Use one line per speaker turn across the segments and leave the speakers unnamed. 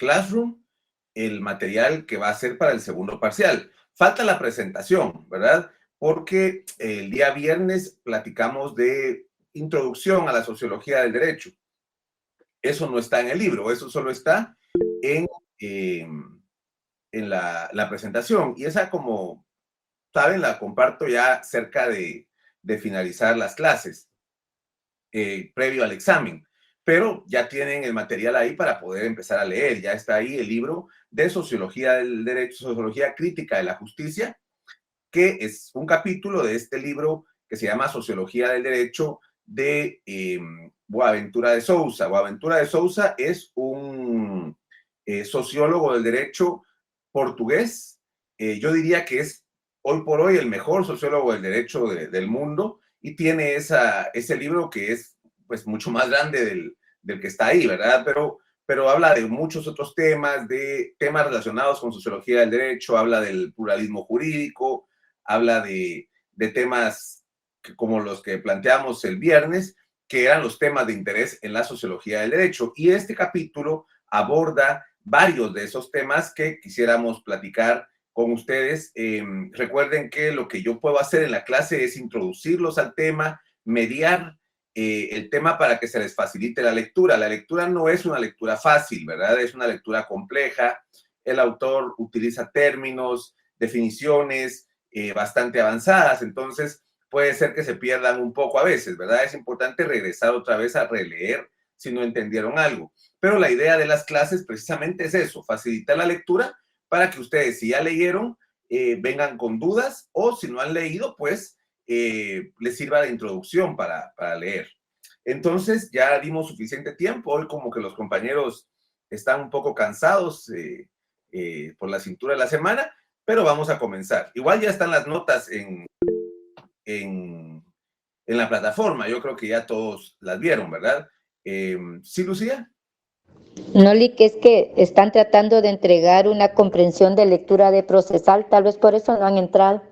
Classroom el material que va a ser para el segundo parcial. Falta la presentación, ¿verdad? Porque el día viernes platicamos de introducción a la sociología del derecho. Eso no está en el libro, eso solo está en, eh, en la presentación. Y esa, como saben, la comparto ya cerca de finalizar las clases, previo al examen. Pero ya tienen el material ahí para poder empezar a leer. Ya está ahí el libro de Sociología del Derecho, Sociología Crítica de la Justicia, que es un capítulo de este libro que se llama Sociología del Derecho de Boaventura de Sousa. Boaventura de Sousa es un sociólogo del derecho portugués. Yo diría que es hoy por hoy el mejor sociólogo del derecho del mundo, y tiene ese libro que es pues mucho más grande del que está ahí, ¿verdad? Pero habla de muchos otros temas, de temas relacionados con sociología del derecho, habla del pluralismo jurídico, habla de temas como los que planteamos el viernes, que eran los temas de interés en la sociología del derecho. Y este capítulo aborda varios de esos temas que quisiéramos platicar con ustedes. Recuerden que lo que yo puedo hacer en la clase es introducirlos al tema, mediar el tema para que se les facilite la lectura. La lectura no es una lectura fácil, ¿verdad? Es una lectura compleja. El autor utiliza términos, definiciones bastante avanzadas, entonces puede ser que se pierdan un poco a veces, ¿verdad? Es importante regresar otra vez a releer si no entendieron algo. Pero la idea de las clases precisamente es eso, facilitar la lectura para que ustedes, si ya leyeron, vengan con dudas, o si no han leído, pues les sirva de introducción para leer. Entonces ya dimos suficiente tiempo. Hoy como que los compañeros están un poco cansados por la cintura de la semana, pero vamos a comenzar. Igual ya están las notas en la plataforma. Yo creo que ya todos las vieron, ¿verdad? ¿Sí, Lucía?
No, Lick, es que están tratando de entregar una comprensión de lectura de procesal, tal vez por eso no han entrado,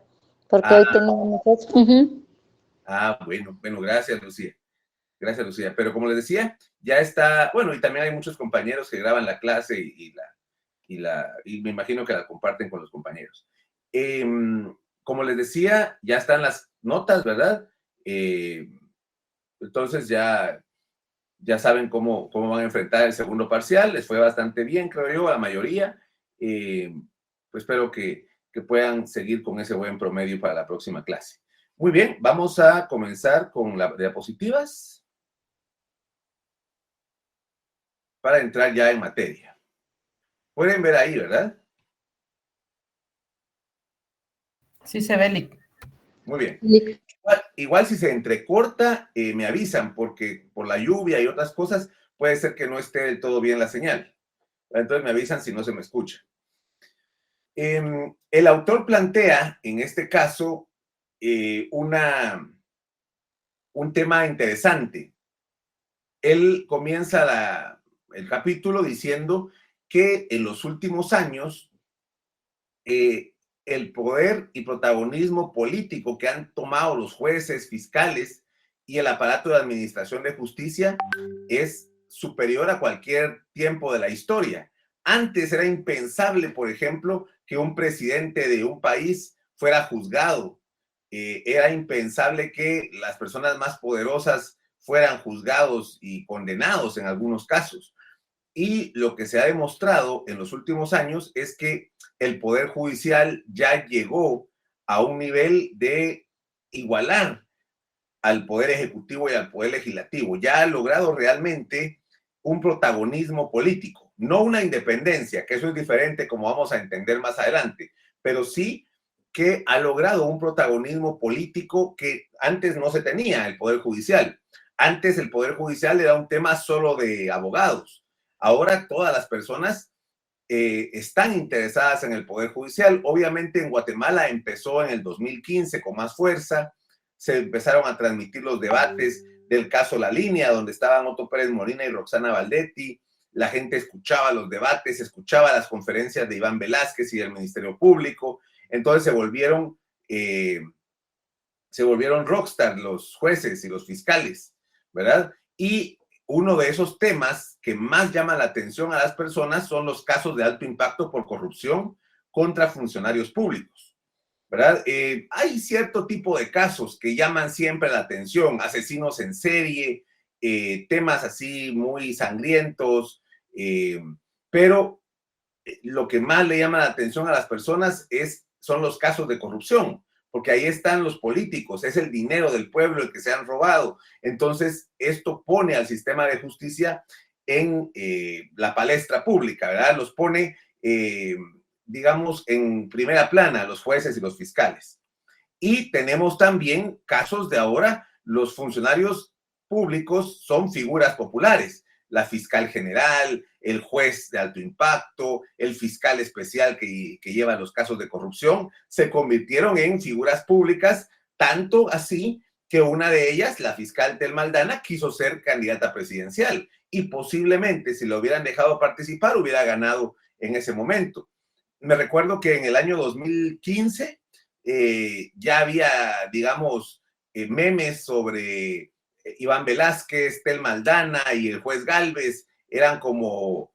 porque hoy teníamos eso.
Bueno, gracias, Lucía. Gracias, Lucía. Pero como les decía, ya está, bueno, y también hay muchos compañeros que graban la clase y me imagino que la comparten con los compañeros. Como les decía, ya están las notas, ¿verdad? Entonces ya saben cómo van a enfrentar el segundo parcial. Les fue bastante bien, creo yo, a la mayoría. Pues espero que puedan seguir con ese buen promedio para la próxima clase. Muy bien, vamos a comenzar con las diapositivas para entrar ya en materia. Pueden ver ahí, ¿verdad?
Sí se ve, Lick.
Muy bien.
Lick.
Igual si se entrecorta, me avisan, porque por la lluvia y otras cosas puede ser que no esté del todo bien la señal. Entonces me avisan si no se me escucha. El autor plantea, en este caso, un tema interesante. Él comienza el capítulo diciendo que en los últimos años el poder y protagonismo político que han tomado los jueces, fiscales y el aparato de administración de justicia es superior a cualquier tiempo de la historia. Antes era impensable, por ejemplo, que un presidente de un país fuera juzgado. Era impensable que las personas más poderosas fueran juzgados y condenados en algunos casos. Y lo que se ha demostrado en los últimos años es que el Poder Judicial ya llegó a un nivel de igualar al Poder Ejecutivo y al Poder Legislativo. Ya ha logrado realmente un protagonismo político, no una independencia, que eso es diferente, como vamos a entender más adelante, pero sí que ha logrado un protagonismo político que antes no se tenía el Poder Judicial. Antes el Poder Judicial era un tema solo de abogados. Ahora todas las personas están interesadas en el Poder Judicial. Obviamente en Guatemala empezó en el 2015 con más fuerza. Se empezaron a transmitir los debates del caso La Línea, donde estaban Otto Pérez Molina y Roxana Valdetti. La gente escuchaba los debates, escuchaba las conferencias de Iván Velázquez y del Ministerio Público. Entonces se volvieron rockstar los jueces y los fiscales, ¿verdad? Y uno de esos temas que más llama la atención a las personas son los casos de alto impacto por corrupción contra funcionarios públicos, ¿verdad? Hay cierto tipo de casos que llaman siempre la atención, asesinos en serie, temas así muy sangrientos, pero lo que más le llama la atención a las personas son los casos de corrupción, porque ahí están los políticos, es el dinero del pueblo el que se han robado. Entonces, esto pone al sistema de justicia en la palestra pública, ¿verdad? Los pone, digamos, en primera plana, los jueces y los fiscales. Y tenemos también casos de ahora, los funcionarios públicos son figuras populares, la fiscal general, el juez de alto impacto, el fiscal especial que lleva los casos de corrupción, se convirtieron en figuras públicas, tanto así que una de ellas, la fiscal Tel Maldana, quiso ser candidata presidencial y posiblemente si lo hubieran dejado participar hubiera ganado en ese momento. Me recuerdo que en el año 2015 ya había, digamos, memes sobre Iván Velázquez, Tel Maldana y el juez Gálvez, eran como,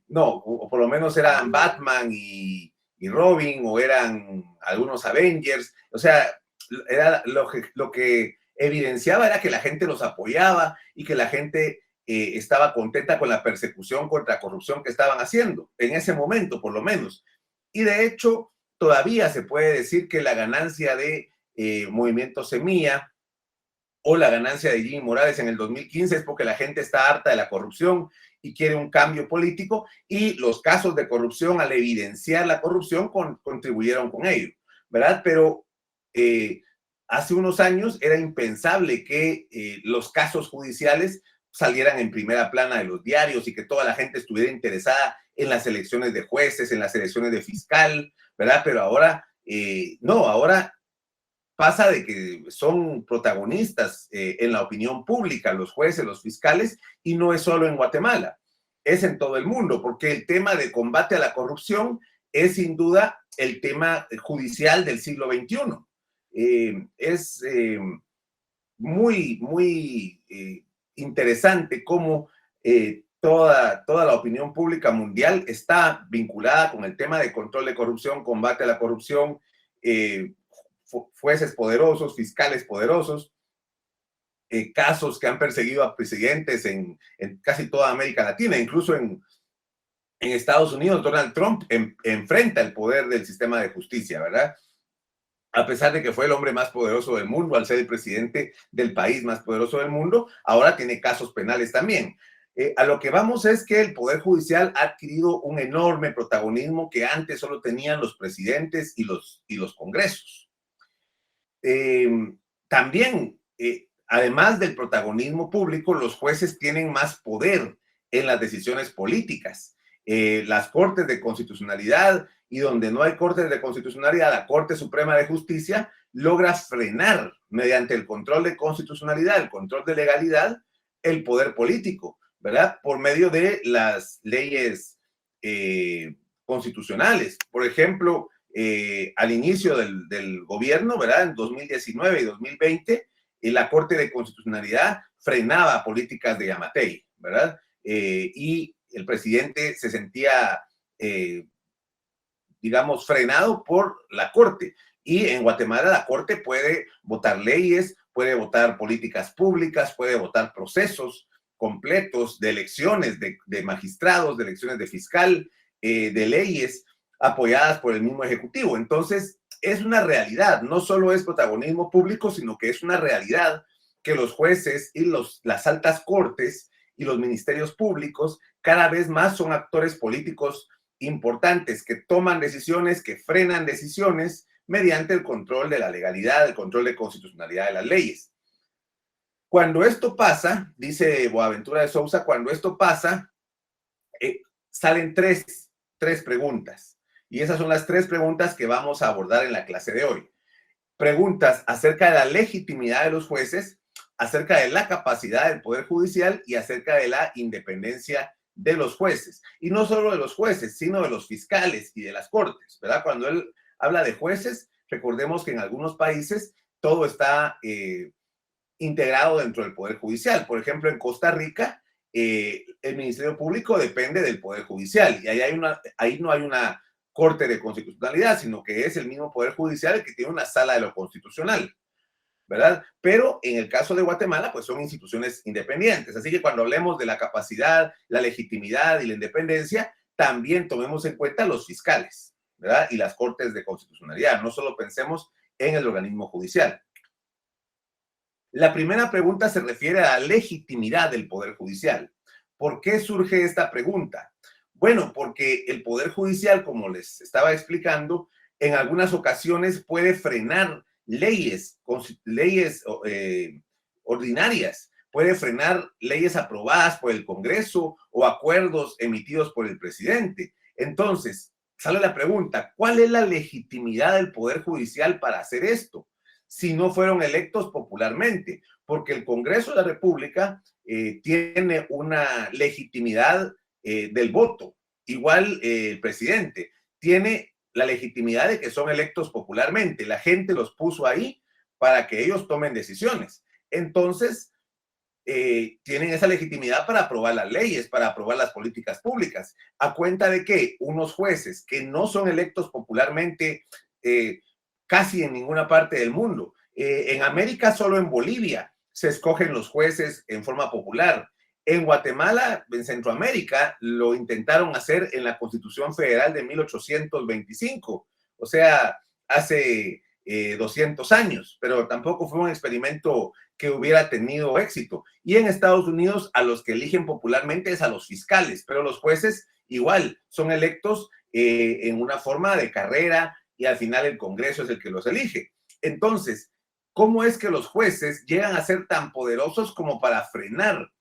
no, o por lo menos eran Batman y Robin, o eran algunos Avengers, o sea, era lo que evidenciaba era que la gente los apoyaba y que la gente estaba contenta con la persecución contra corrupción que estaban haciendo, en ese momento por lo menos. Y de hecho, todavía se puede decir que la ganancia de Movimiento Semilla o la ganancia de Jimmy Morales en el 2015 es porque la gente está harta de la corrupción y quiere un cambio político, y los casos de corrupción, al evidenciar la corrupción, contribuyeron con ello, ¿verdad? Pero hace unos años era impensable que los casos judiciales salieran en primera plana de los diarios y que toda la gente estuviera interesada en las elecciones de jueces, en las elecciones de fiscal, ¿verdad? Pero ahora, no, ahora pasa de que son protagonistas en la opinión pública, los jueces, los fiscales, y no es solo en Guatemala, es en todo el mundo, porque el tema de combate a la corrupción es sin duda el tema judicial del siglo XXI. Es muy interesante cómo toda la opinión pública mundial está vinculada con el tema de control de corrupción, combate a la corrupción, jueces poderosos, fiscales poderosos, casos que han perseguido a presidentes en casi toda América Latina, incluso en Estados Unidos. Donald Trump enfrenta el poder del sistema de justicia, ¿verdad? A pesar de que fue el hombre más poderoso del mundo, al ser el presidente del país más poderoso del mundo, ahora tiene casos penales también. A lo que vamos es que el Poder Judicial ha adquirido un enorme protagonismo que antes solo tenían los presidentes y los congresos. También, además del protagonismo público, los jueces tienen más poder en las decisiones políticas. Las Cortes de Constitucionalidad, y donde no hay Cortes de Constitucionalidad, la Corte Suprema de Justicia logra frenar mediante el control de constitucionalidad, el control de legalidad, el poder político, ¿verdad? Por medio de las leyes constitucionales. Por ejemplo, al inicio del gobierno, ¿verdad? En 2019 y 2020, la Corte de Constitucionalidad frenaba políticas de Yamatei, ¿verdad? Y el presidente se sentía, digamos, frenado por la Corte. Y en Guatemala la Corte puede votar leyes, puede votar políticas públicas, puede votar procesos completos de elecciones de magistrados, de elecciones de fiscal, de leyes apoyadas por el mismo Ejecutivo. Entonces, es una realidad, no solo es protagonismo público, sino que es una realidad que los jueces y las altas cortes y los ministerios públicos cada vez más son actores políticos importantes que toman decisiones, que frenan decisiones mediante el control de la legalidad, el control de constitucionalidad de las leyes. Cuando esto pasa, dice Boaventura de Sousa, cuando esto pasa, salen tres preguntas. Y esas son las tres preguntas que vamos a abordar en la clase de hoy. Preguntas acerca de la legitimidad de los jueces, acerca de la capacidad del Poder Judicial y acerca de la independencia de los jueces. Y no solo de los jueces, sino de los fiscales y de las cortes, ¿verdad? Cuando él habla de jueces, recordemos que en algunos países todo está integrado dentro del Poder Judicial. Por ejemplo, en Costa Rica, el Ministerio Público depende del Poder Judicial y ahí no hay una Corte de Constitucionalidad, sino que es el mismo Poder Judicial el que tiene una sala de lo constitucional, ¿verdad? Pero en el caso de Guatemala, pues son instituciones independientes. Así que cuando hablemos de la capacidad, la legitimidad y la independencia, también tomemos en cuenta los fiscales, ¿verdad? Y las cortes de constitucionalidad. No solo pensemos en el organismo judicial. La primera pregunta se refiere a la legitimidad del Poder Judicial. ¿Por qué surge esta pregunta? Bueno, porque el Poder Judicial, como les estaba explicando, en algunas ocasiones puede frenar leyes ordinarias, puede frenar leyes aprobadas por el Congreso o acuerdos emitidos por el presidente. Entonces, sale la pregunta, ¿cuál es la legitimidad del Poder Judicial para hacer esto? Si no fueron electos popularmente, porque el Congreso de la República tiene una legitimidad del voto. Igual el presidente tiene la legitimidad de que son electos popularmente. La gente los puso ahí para que ellos tomen decisiones. Entonces, tienen esa legitimidad para aprobar las leyes, para aprobar las políticas públicas, a cuenta de que unos jueces que no son electos popularmente casi en ninguna parte del mundo. En América, solo en Bolivia se escogen los jueces en forma popular. En Guatemala, en Centroamérica, lo intentaron hacer en la Constitución Federal de 1825, o sea, hace 200 años, pero tampoco fue un experimento que hubiera tenido éxito. Y en Estados Unidos, a los que eligen popularmente es a los fiscales, pero los jueces igual son electos en una forma de carrera, y al final el Congreso es el que los elige. Entonces, ¿cómo es que los jueces llegan a ser tan poderosos como para frenar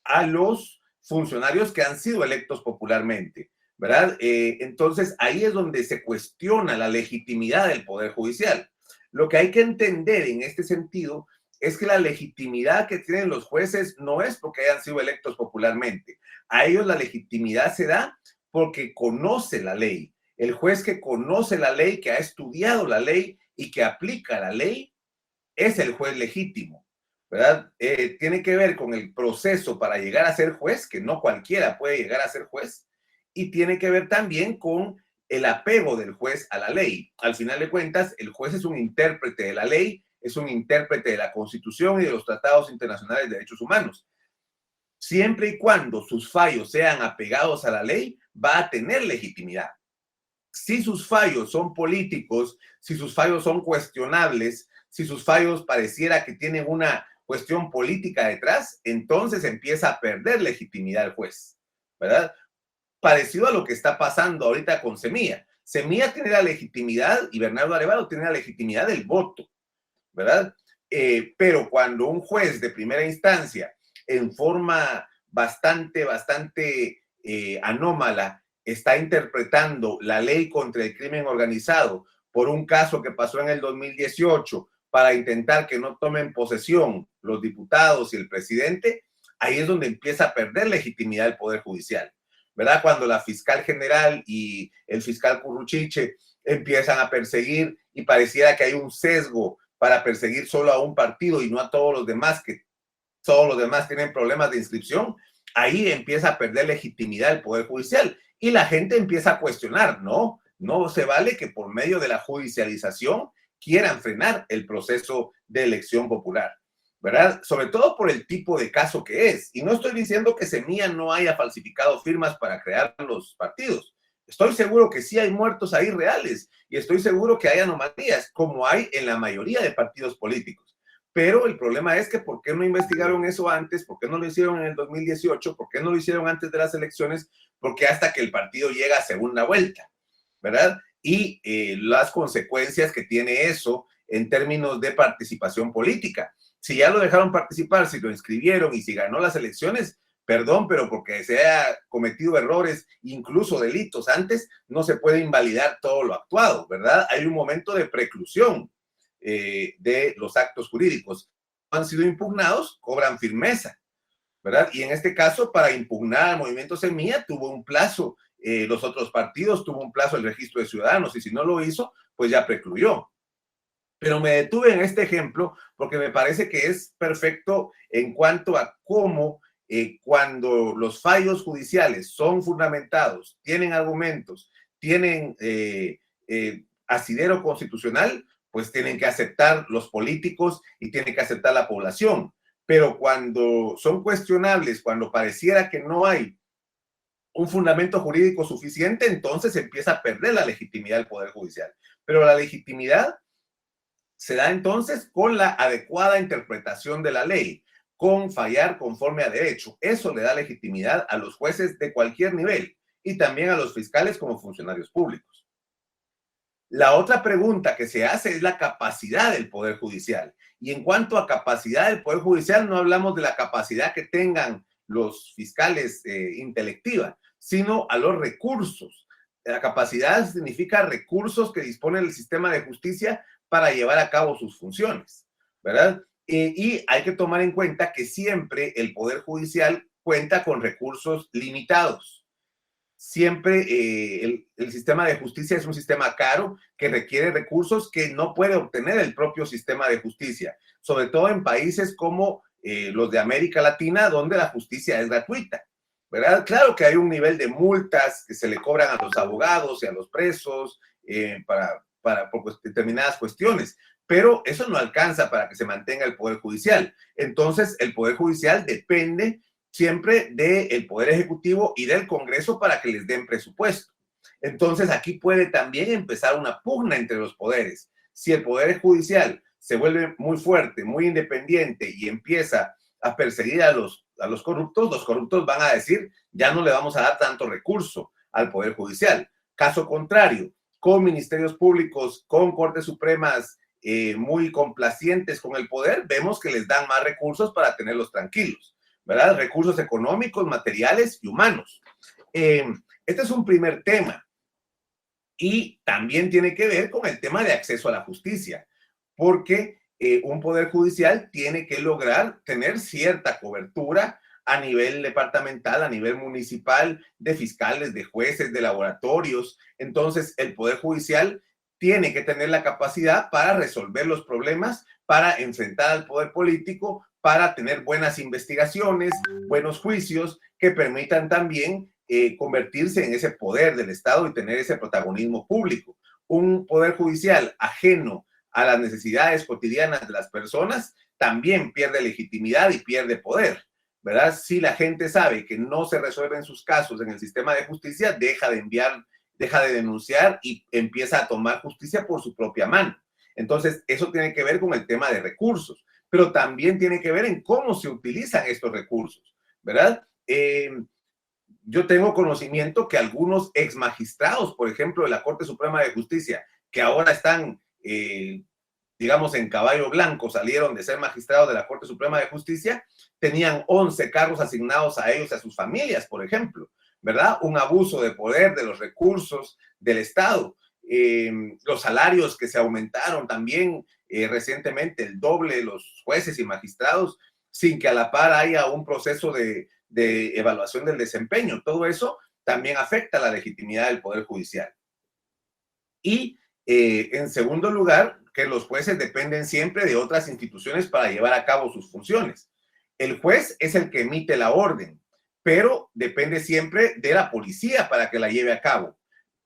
a los funcionarios que han sido electos popularmente? ¿Verdad? Entonces, ahí es donde se cuestiona la legitimidad del Poder Judicial. Lo que hay que entender en este sentido es que la legitimidad que tienen los jueces no es porque hayan sido electos popularmente. A ellos la legitimidad se da porque conoce la ley. El juez que conoce la ley, que ha estudiado la ley y que aplica la ley, es el juez legítimo, ¿verdad? Tiene que ver con el proceso para llegar a ser juez, que no cualquiera puede llegar a ser juez, y tiene que ver también con el apego del juez a la ley. Al final de cuentas, el juez es un intérprete de la ley, es un intérprete de la Constitución y de los tratados internacionales de derechos humanos. Siempre y cuando sus fallos sean apegados a la ley, va a tener legitimidad. Si sus fallos son políticos, si sus fallos son cuestionables, si sus fallos pareciera que tienen una cuestión política detrás, entonces empieza a perder legitimidad el juez, ¿verdad? Parecido a lo que está pasando ahorita con Semilla. Semilla tiene la legitimidad y Bernardo Arévalo tiene la legitimidad del voto, ¿verdad? Pero cuando un juez de primera instancia, en forma bastante anómala, está interpretando la ley contra el crimen organizado por un caso que pasó en el 2018 para intentar que no tomen posesión los diputados y el presidente, ahí es donde empieza a perder legitimidad el Poder Judicial, ¿verdad? Cuando la fiscal general y el fiscal Curruchiche empiezan a perseguir y pareciera que hay un sesgo para perseguir solo a un partido y no a todos los demás, que todos los demás tienen problemas de inscripción, ahí empieza a perder legitimidad el Poder Judicial. Y la gente empieza a cuestionar, no se vale que por medio de la judicialización quieran frenar el proceso de elección popular, ¿verdad? Sobre todo por el tipo de caso que es. Y no estoy diciendo que Semilla no haya falsificado firmas para crear los partidos. Estoy seguro que sí hay muertos ahí reales y estoy seguro que hay anomalías, como hay en la mayoría de partidos políticos. Pero el problema es que ¿por qué no investigaron eso antes? ¿Por qué no lo hicieron en el 2018? ¿Por qué no lo hicieron antes de las elecciones? Porque hasta que el partido llega a segunda vuelta, ¿verdad? Y las consecuencias que tiene eso en términos de participación política. Si ya lo dejaron participar, si lo inscribieron y si ganó las elecciones, perdón, pero porque se haya cometido errores, incluso delitos antes, no se puede invalidar todo lo actuado, ¿verdad? Hay un momento de preclusión de los actos jurídicos. Han sido impugnados, cobran firmeza, ¿verdad? Y en este caso, para impugnar al Movimiento Semilla, tuvo un plazo, los otros partidos tuvo un plazo el registro de ciudadanos, y si no lo hizo, pues ya precluyó. Pero me detuve en este ejemplo porque me parece que es perfecto en cuanto a cómo cuando los fallos judiciales son fundamentados, tienen argumentos, tienen asidero constitucional, pues tienen que aceptar los políticos y tienen que aceptar la población. Pero cuando son cuestionables, cuando pareciera que no hay un fundamento jurídico suficiente, entonces empieza a perder la legitimidad del Poder Judicial. Pero la legitimidad se da entonces con la adecuada interpretación de la ley, con fallar conforme a derecho. Eso le da legitimidad a los jueces de cualquier nivel y también a los fiscales como funcionarios públicos. La otra pregunta que se hace es la capacidad del Poder Judicial. Y en cuanto a capacidad del Poder Judicial, no hablamos de la capacidad que tengan los fiscales intelectiva, sino a los recursos. La capacidad significa recursos que dispone el sistema de justicia para llevar a cabo sus funciones, ¿verdad? Y hay que tomar en cuenta que siempre el Poder Judicial cuenta con recursos limitados. Siempre el sistema de justicia es un sistema caro que requiere recursos que no puede obtener el propio sistema de justicia, sobre todo en países como los de América Latina, donde la justicia es gratuita, ¿verdad? Claro que hay un nivel de multas que se le cobran a los abogados y a los presos por determinadas cuestiones, pero eso no alcanza para que se mantenga el Poder Judicial. Entonces, el Poder Judicial depende siempre del Poder Ejecutivo y del Congreso para que les den presupuesto. Entonces, aquí puede también empezar una pugna entre los poderes. Si el Poder Judicial se vuelve muy fuerte, muy independiente y empieza a perseguir a los corruptos van a decir, ya no le vamos a dar tanto recurso al Poder Judicial. Caso contrario, con ministerios públicos, con cortes supremas muy complacientes con el poder, vemos que les dan más recursos para tenerlos tranquilos, ¿verdad? Recursos económicos, materiales y humanos. Este es un primer tema y también tiene que ver con el tema de acceso a la justicia, porque un poder judicial tiene que lograr tener cierta cobertura a nivel departamental, a nivel municipal, de fiscales, de jueces, de laboratorios. Entonces, el poder judicial tiene que tener la capacidad para resolver los problemas, para enfrentar al poder político, para tener buenas investigaciones, buenos juicios que permitan también convertirse en ese poder del Estado y tener ese protagonismo público. Un poder judicial ajeno a las necesidades cotidianas de las personas también pierde legitimidad y pierde poder, ¿verdad? Si la gente sabe que no se resuelven sus casos en el sistema de justicia, deja de denunciar y empieza a tomar justicia por su propia mano. Entonces, eso tiene que ver con el tema de recursos, pero también tiene que ver en cómo se utilizan estos recursos, ¿verdad? Yo tengo conocimiento que algunos ex magistrados, por ejemplo, de la Corte Suprema de Justicia, que ahora están, digamos, en caballo blanco, salieron de ser magistrados de la Corte Suprema de Justicia, tenían 11 cargos asignados a ellos y a sus familias, por ejemplo, ¿verdad? Un abuso de poder, de los recursos del Estado. Los salarios que se aumentaron también recientemente, el doble de los jueces y magistrados, sin que a la par haya un proceso de evaluación del desempeño. Todo eso también afecta la legitimidad del Poder Judicial. Y en segundo lugar, que los jueces dependen siempre de otras instituciones para llevar a cabo sus funciones. El juez es el que emite la orden, pero depende siempre de la policía para que la lleve a cabo.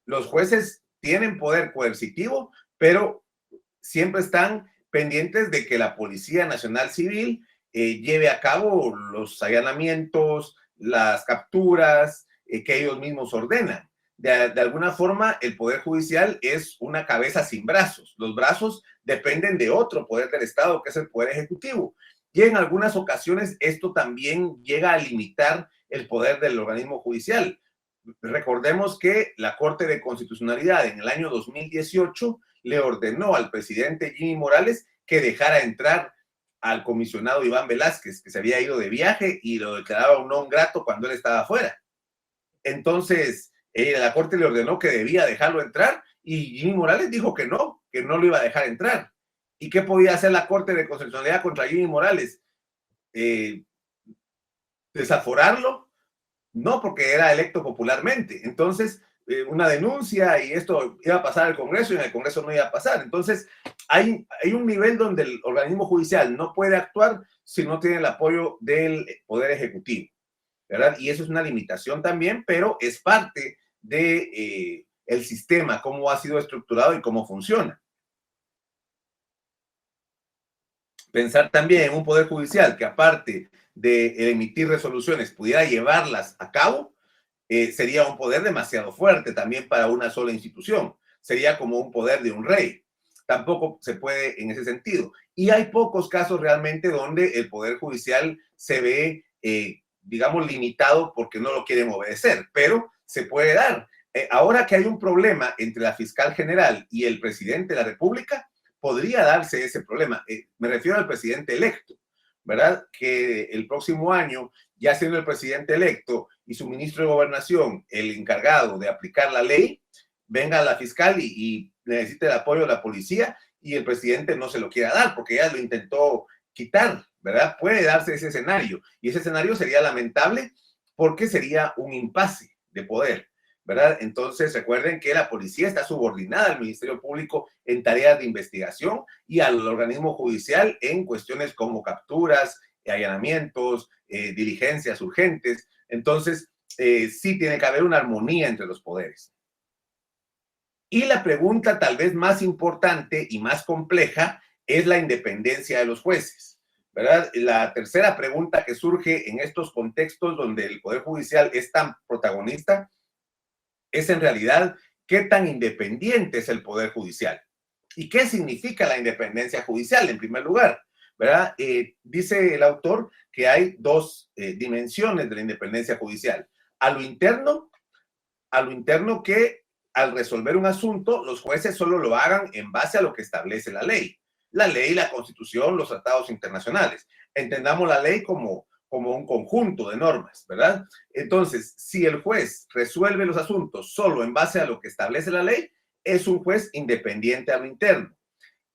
Los jueces tienen poder coercitivo, pero siempre están pendientes de que la Policía Nacional Civil lleve a cabo los allanamientos, las capturas que ellos mismos ordenan. De alguna forma, el Poder Judicial es una cabeza sin brazos. Los brazos dependen de otro poder del Estado, que es el Poder Ejecutivo. Y en algunas ocasiones esto también llega a limitar el poder del organismo judicial. Recordemos que la Corte de Constitucionalidad en el año 2018 le ordenó al presidente Jimmy Morales que dejara entrar al comisionado Iván Velázquez, que se había ido de viaje y lo declaraba un non grato cuando él estaba afuera. Entonces, la Corte le ordenó que debía dejarlo entrar y Jimmy Morales dijo que no lo iba a dejar entrar. ¿Y qué podía hacer la Corte de Constitucionalidad contra Jimmy Morales? ¿Desaforarlo? No, porque era electo popularmente. Entonces, una denuncia y esto iba a pasar al Congreso y en el Congreso no iba a pasar. Entonces, hay un nivel donde el organismo judicial no puede actuar si no tiene el apoyo del Poder Ejecutivo, ¿verdad? Y eso es una limitación también, pero es parte de el sistema, cómo ha sido estructurado y cómo funciona. Pensar también en un Poder Judicial que, aparte de emitir resoluciones, pudiera llevarlas a cabo, sería un poder demasiado fuerte también para una sola institución. Sería como un poder de un rey. Tampoco se puede en ese sentido. Y hay pocos casos realmente donde el Poder Judicial se ve, digamos, limitado porque no lo quieren obedecer, pero se puede dar. Ahora que hay un problema entre la fiscal general y el presidente de la República, podría darse ese problema. Me refiero al presidente electo, ¿verdad? Que el próximo año, ya siendo el presidente electo y su ministro de Gobernación el encargado de aplicar la ley, venga la fiscal y necesite el apoyo de la policía y el presidente no se lo quiera dar porque ya lo intentó quitar, ¿verdad? Puede darse ese escenario y ese escenario sería lamentable porque sería un impasse de poder, ¿verdad? Entonces recuerden que la policía está subordinada al Ministerio Público en tareas de investigación y al organismo judicial en cuestiones como capturas, allanamientos, diligencias urgentes. Entonces, sí tiene que haber una armonía entre los poderes. Y la pregunta tal vez más importante y más compleja es la independencia de los jueces, ¿verdad? La tercera pregunta que surge en estos contextos donde el Poder Judicial es tan protagonista es en realidad qué tan independiente es el Poder Judicial. ¿Y qué significa la independencia judicial? En primer lugar, ¿verdad? Dice el autor que hay dos dimensiones de la independencia judicial. A lo interno que al resolver un asunto, los jueces solo lo hagan en base a lo que establece la ley, la Constitución, los tratados internacionales. Entendamos la ley como un conjunto de normas, ¿verdad? Entonces, si el juez resuelve los asuntos solo en base a lo que establece la ley, es un juez independiente a lo interno.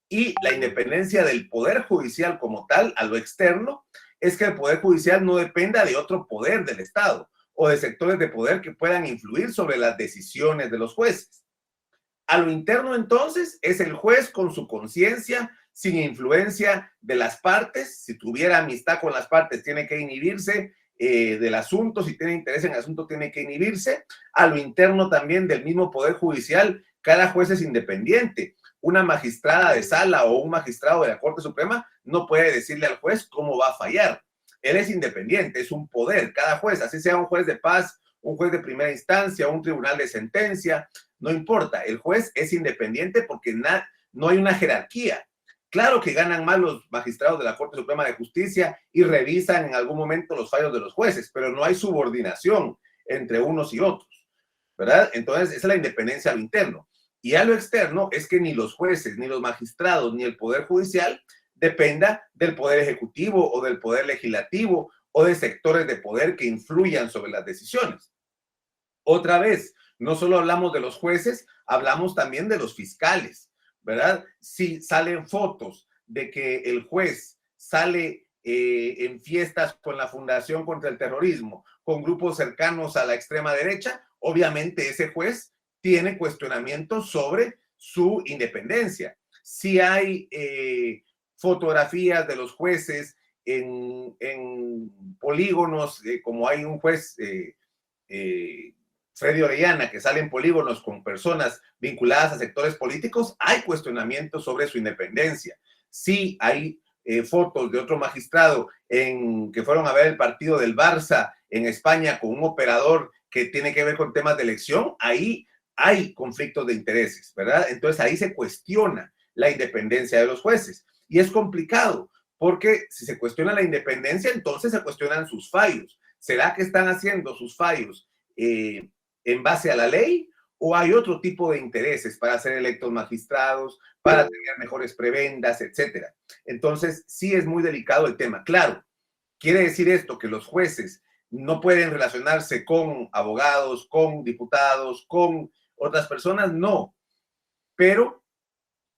Y la independencia del Poder Judicial como tal, a lo externo, es que el Poder Judicial no dependa de otro poder del Estado o de sectores de poder que puedan influir sobre las decisiones de los jueces. A lo interno, entonces, es el juez con su conciencia, sin influencia de las partes. Si tuviera amistad con las partes, tiene que inhibirse del asunto. Si tiene interés en el asunto, tiene que inhibirse. A lo interno también del mismo Poder Judicial, cada juez es independiente. Una magistrada de sala o un magistrado de la Corte Suprema no puede decirle al juez cómo va a fallar. Él es independiente, es un poder. Cada juez, así sea un juez de paz, un juez de primera instancia, un tribunal de sentencia, no importa. El juez es independiente porque no hay una jerarquía. Claro que ganan más los magistrados de la Corte Suprema de Justicia y revisan en algún momento los fallos de los jueces, pero no hay subordinación entre unos y otros, ¿verdad? Entonces, esa es la independencia a lo interno. Y a lo externo es que ni los jueces, ni los magistrados, ni el Poder Judicial dependa del Poder Ejecutivo o del Poder Legislativo o de sectores de poder que influyan sobre las decisiones. Otra vez, no solo hablamos de los jueces, hablamos también de los fiscales, ¿verdad? Si salen fotos de que el juez sale en fiestas con la Fundación contra el Terrorismo, con grupos cercanos a la extrema derecha, obviamente ese juez tiene cuestionamientos sobre su independencia. Si hay fotografías de los jueces en polígonos, como hay un juez, Freddy Orellana, que sale en polígonos con personas vinculadas a sectores políticos, hay cuestionamientos sobre su independencia. Sí hay fotos de otro magistrado que fueron a ver el partido del Barça en España con un operador que tiene que ver con temas de elección, ahí hay conflictos de intereses, ¿verdad? Entonces ahí se cuestiona la independencia de los jueces. Y es complicado, porque si se cuestiona la independencia, entonces se cuestionan sus fallos. ¿Será que están haciendo sus fallos en base a la ley o hay otro tipo de intereses para ser electos magistrados, para tener mejores prebendas, etcétera? Entonces, sí es muy delicado el tema. Claro, quiere decir esto que los jueces no pueden relacionarse con abogados, con diputados, con otras personas, no, pero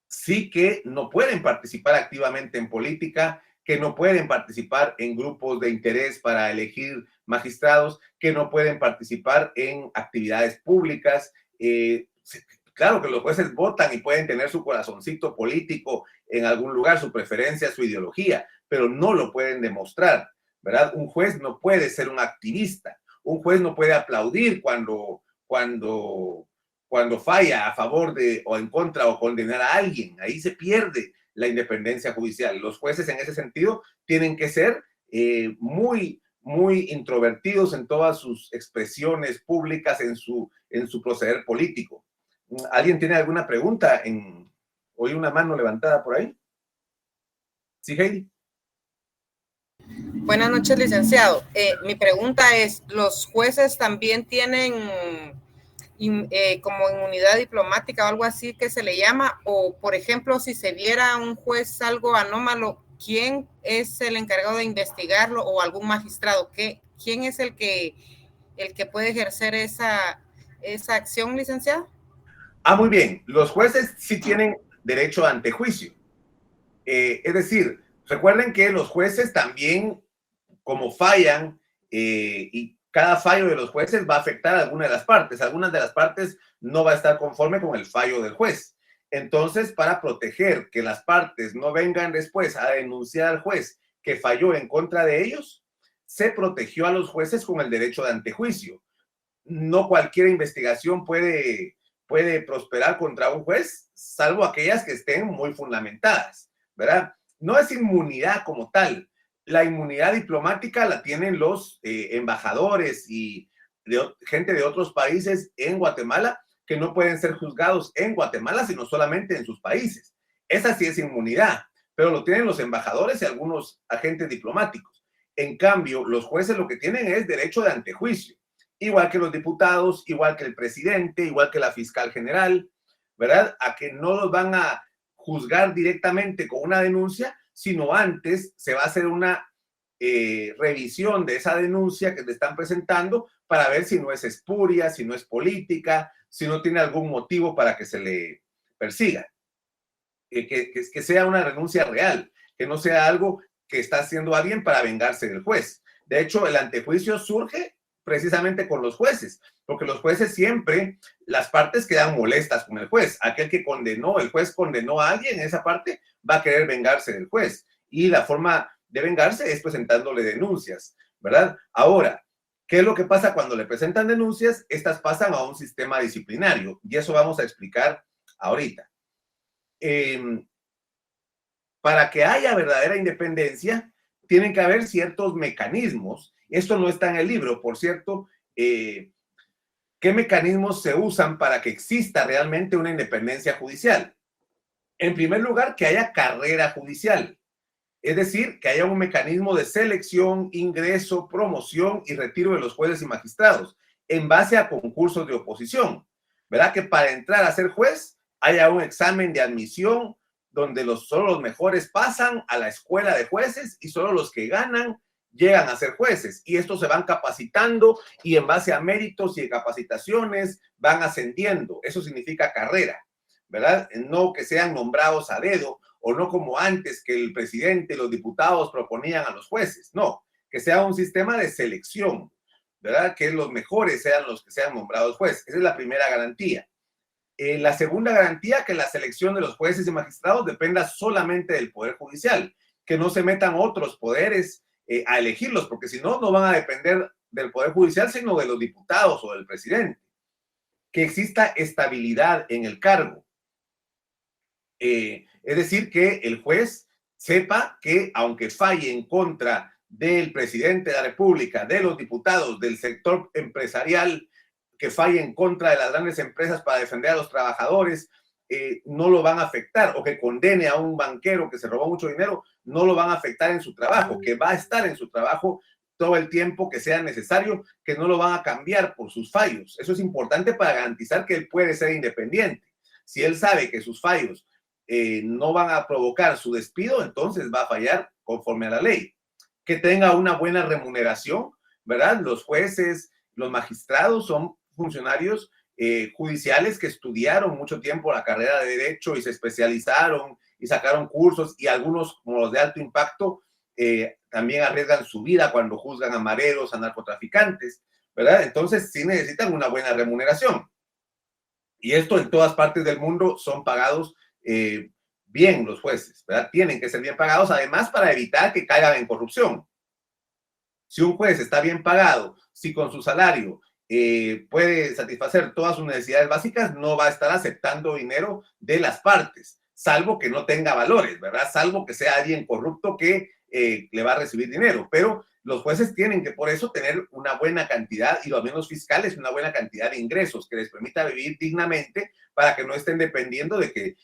sí que no pueden participar activamente en política, que no pueden participar en grupos de interés para elegir magistrados, que no pueden participar en actividades públicas, Claro que los jueces votan y pueden tener su corazoncito político en algún lugar, su preferencia, su ideología, pero no lo pueden demostrar, ¿verdad? Un juez no puede ser un activista, un juez no puede aplaudir cuando falla a favor de o en contra o condenar a alguien. Ahí se pierde la independencia judicial. Los jueces en ese sentido tienen que ser muy introvertidos en todas sus expresiones públicas, en su proceder político. ¿Alguien tiene alguna pregunta? ¿Oí una mano levantada por ahí? Sí, Heidi.
Buenas noches, licenciado. Mi pregunta es, ¿los jueces también tienen como inmunidad diplomática o algo así que se le llama? O, por ejemplo, si se viera a un juez algo anómalo, ¿quién es el encargado de investigarlo o algún magistrado? ¿Quién es el que puede ejercer esa acción, licenciado?
Muy bien. Los jueces sí tienen derecho a antejuicio. Es decir, recuerden que los jueces también, como fallan, y cada fallo de los jueces va a afectar a alguna de las partes. Algunas de las partes no va a estar conforme con el fallo del juez. Entonces, para proteger que las partes no vengan después a denunciar al juez que falló en contra de ellos, se protegió a los jueces con el derecho de antejuicio. No cualquier investigación puede prosperar contra un juez, salvo aquellas que estén muy fundamentadas, ¿verdad? No es inmunidad como tal. La inmunidad diplomática la tienen los embajadores y gente de otros países en Guatemala que no pueden ser juzgados en Guatemala, sino solamente en sus países. Esa sí es inmunidad, pero lo tienen los embajadores y algunos agentes diplomáticos. En cambio, los jueces lo que tienen es derecho de antejuicio, igual que los diputados, igual que el presidente, igual que la fiscal general, ¿verdad? A que no los van a juzgar directamente con una denuncia, sino antes se va a hacer una revisión de esa denuncia que te están presentando para ver si no es espuria, si no es política, si no tiene algún motivo para que se le persiga. Que sea una renuncia real, que no sea algo que está haciendo alguien para vengarse del juez. De hecho, el antejuicio surge precisamente con los jueces, porque los jueces siempre, las partes quedan molestas con el juez. Aquel que condenó, el juez condenó a alguien, esa parte va a querer vengarse del juez. Y la forma de vengarse es presentándole denuncias, ¿verdad? Ahora, ¿qué es lo que pasa cuando le presentan denuncias? Estas pasan a un sistema disciplinario y eso vamos a explicar ahorita. Para que haya verdadera independencia, tienen que haber ciertos mecanismos. Esto no está en el libro, por cierto. ¿Qué mecanismos se usan para que exista realmente una independencia judicial? En primer lugar, que haya carrera judicial. Es decir, que haya un mecanismo de selección, ingreso, promoción y retiro de los jueces y magistrados en base a concursos de oposición. ¿Verdad? Que para entrar a ser juez haya un examen de admisión donde solo los mejores pasan a la escuela de jueces y solo los que ganan llegan a ser jueces. Y estos se van capacitando y en base a méritos y capacitaciones van ascendiendo. Eso significa carrera, ¿verdad? No que sean nombrados a dedo o no como antes que el presidente y los diputados proponían a los jueces. No, que sea un sistema de selección, ¿verdad? Que los mejores sean los que sean nombrados jueces. Esa es la primera garantía. La segunda garantía, que la selección de los jueces y magistrados dependa solamente del Poder Judicial, que no se metan otros poderes a elegirlos, porque si no, no van a depender del Poder Judicial, sino de los diputados o del presidente. Que exista estabilidad en el cargo. Es decir, que el juez sepa que aunque falle en contra del presidente de la República, de los diputados, del sector empresarial, que falle en contra de las grandes empresas para defender a los trabajadores, no lo van a afectar, o que condene a un banquero que se robó mucho dinero, no lo van a afectar en su trabajo, que va a estar en su trabajo todo el tiempo que sea necesario, que no lo van a cambiar por sus fallos. Eso es importante para garantizar que él puede ser independiente. Si él sabe que sus fallos no van a provocar su despido, entonces va a fallar conforme a la ley. Que tenga una buena remuneración, ¿verdad? Los jueces, los magistrados son funcionarios judiciales que estudiaron mucho tiempo la carrera de Derecho y se especializaron y sacaron cursos, y algunos, como los de alto impacto, también arriesgan su vida cuando juzgan a mareros, a narcotraficantes, ¿verdad? Entonces sí necesitan una buena remuneración. Y esto en todas partes del mundo son pagados bien los jueces, ¿verdad? Tienen que ser bien pagados, además para evitar que caigan en corrupción. Si un juez está bien pagado, si con su salario puede satisfacer todas sus necesidades básicas, no va a estar aceptando dinero de las partes, salvo que no tenga valores, ¿verdad? Salvo que sea alguien corrupto que le va a recibir dinero. Pero los jueces tienen que por eso tener una buena cantidad, y los mismos fiscales una buena cantidad de ingresos que les permita vivir dignamente para que no estén dependiendo de que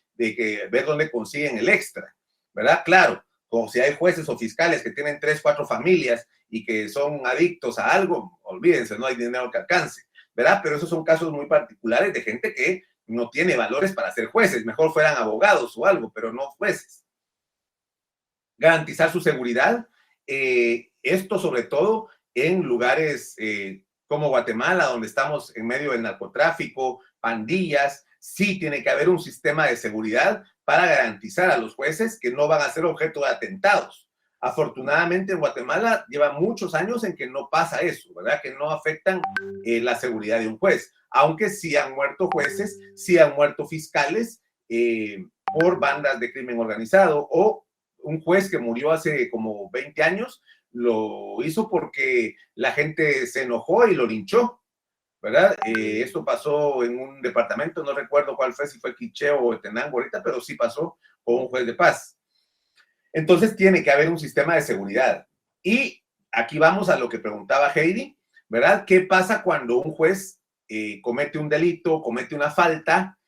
ver dónde consiguen el extra, ¿verdad? Claro, como si hay jueces o fiscales que tienen 3, 4 familias y que son adictos a algo, olvídense, no hay dinero que alcance, ¿verdad? Pero esos son casos muy particulares de gente que no tiene valores para ser jueces, mejor fueran abogados o algo, pero no jueces. Garantizar su seguridad, esto sobre todo en lugares como Guatemala, donde estamos en medio del narcotráfico, pandillas, sí tiene que haber un sistema de seguridad para garantizar a los jueces que no van a ser objeto de atentados. Afortunadamente en Guatemala lleva muchos años en que no pasa eso, ¿verdad? Que no afectan la seguridad de un juez, aunque sí han muerto jueces, sí han muerto fiscales por bandas de crimen organizado, o un juez que murió hace como 20 años lo hizo porque la gente se enojó y lo linchó, ¿verdad? Esto pasó en un departamento, no recuerdo cuál fue, si fue Quicheo o Tenango ahorita, pero sí pasó con un juez de paz. Entonces tiene que haber un sistema de seguridad. Y aquí vamos a lo que preguntaba Heidi, ¿verdad? ¿Qué pasa cuando un juez comete un delito, comete una falta?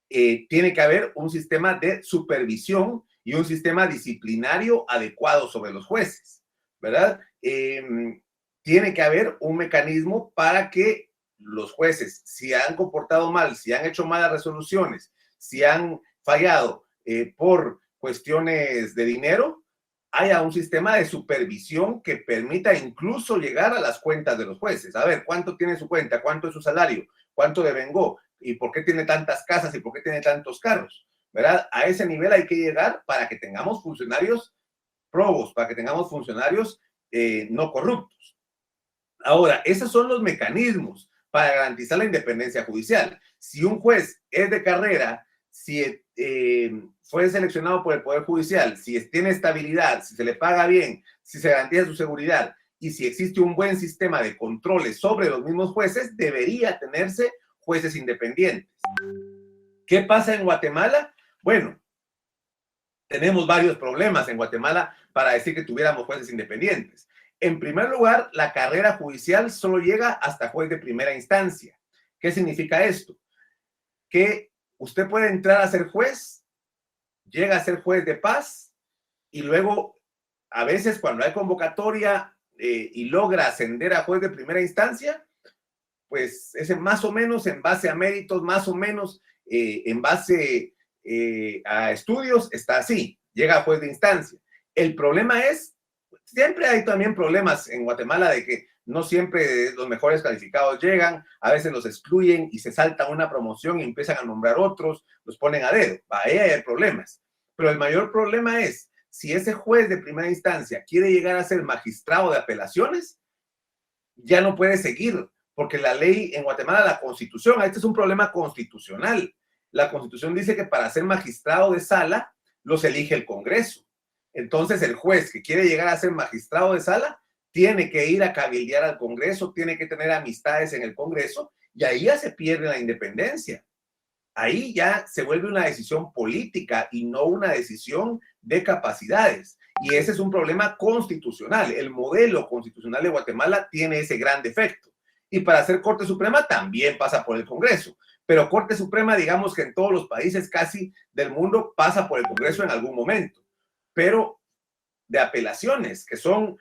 Tiene que haber un sistema de supervisión y un sistema disciplinario adecuado sobre los jueces, ¿verdad? Tiene que haber un mecanismo para que los jueces, si han comportado mal, si han hecho malas resoluciones, si han fallado por cuestiones de dinero, haya un sistema de supervisión que permita incluso llegar a las cuentas de los jueces. A ver, ¿cuánto tiene su cuenta? ¿Cuánto es su salario? ¿Cuánto devengó? ¿Y por qué tiene tantas casas? ¿Y por qué tiene tantos carros? ¿Verdad? A ese nivel hay que llegar para que tengamos funcionarios probos, para que tengamos funcionarios no corruptos. Ahora, esos son los mecanismos para garantizar la independencia judicial. Si un juez es de carrera, si fue seleccionado por el Poder Judicial, si tiene estabilidad, si se le paga bien, si se garantiza su seguridad y si existe un buen sistema de controles sobre los mismos jueces, debería tenerse jueces independientes. ¿Qué pasa en Guatemala? Bueno, tenemos varios problemas en Guatemala para decir que tuviéramos jueces independientes. En primer lugar, la carrera judicial solo llega hasta juez de primera instancia. ¿Qué significa esto? Que usted puede entrar a ser juez, llega a ser juez de paz y luego, a veces cuando hay convocatoria y logra ascender a juez de primera instancia, pues es más o menos en base a méritos, más o menos en base a estudios, está así, llega a juez de instancia. El problema es, siempre hay también problemas en Guatemala de que no siempre los mejores calificados llegan, a veces los excluyen y se salta una promoción y empiezan a nombrar otros, los ponen a dedo, ahí hay problemas. Pero el mayor problema es, si ese juez de primera instancia quiere llegar a ser magistrado de apelaciones, ya no puede seguir, porque la ley en Guatemala, la Constitución, este es un problema constitucional. La Constitución dice que para ser magistrado de sala, los elige el Congreso. Entonces, el juez que quiere llegar a ser magistrado de sala, tiene que ir a cabildear al Congreso, tiene que tener amistades en el Congreso, y ahí ya se pierde la independencia. Ahí ya se vuelve una decisión política y no una decisión de capacidades. Y ese es un problema constitucional. El modelo constitucional de Guatemala tiene ese gran defecto. Y para ser Corte Suprema también pasa por el Congreso. Pero Corte Suprema, digamos que en todos los países casi del mundo pasa por el Congreso en algún momento. Pero de apelaciones, que son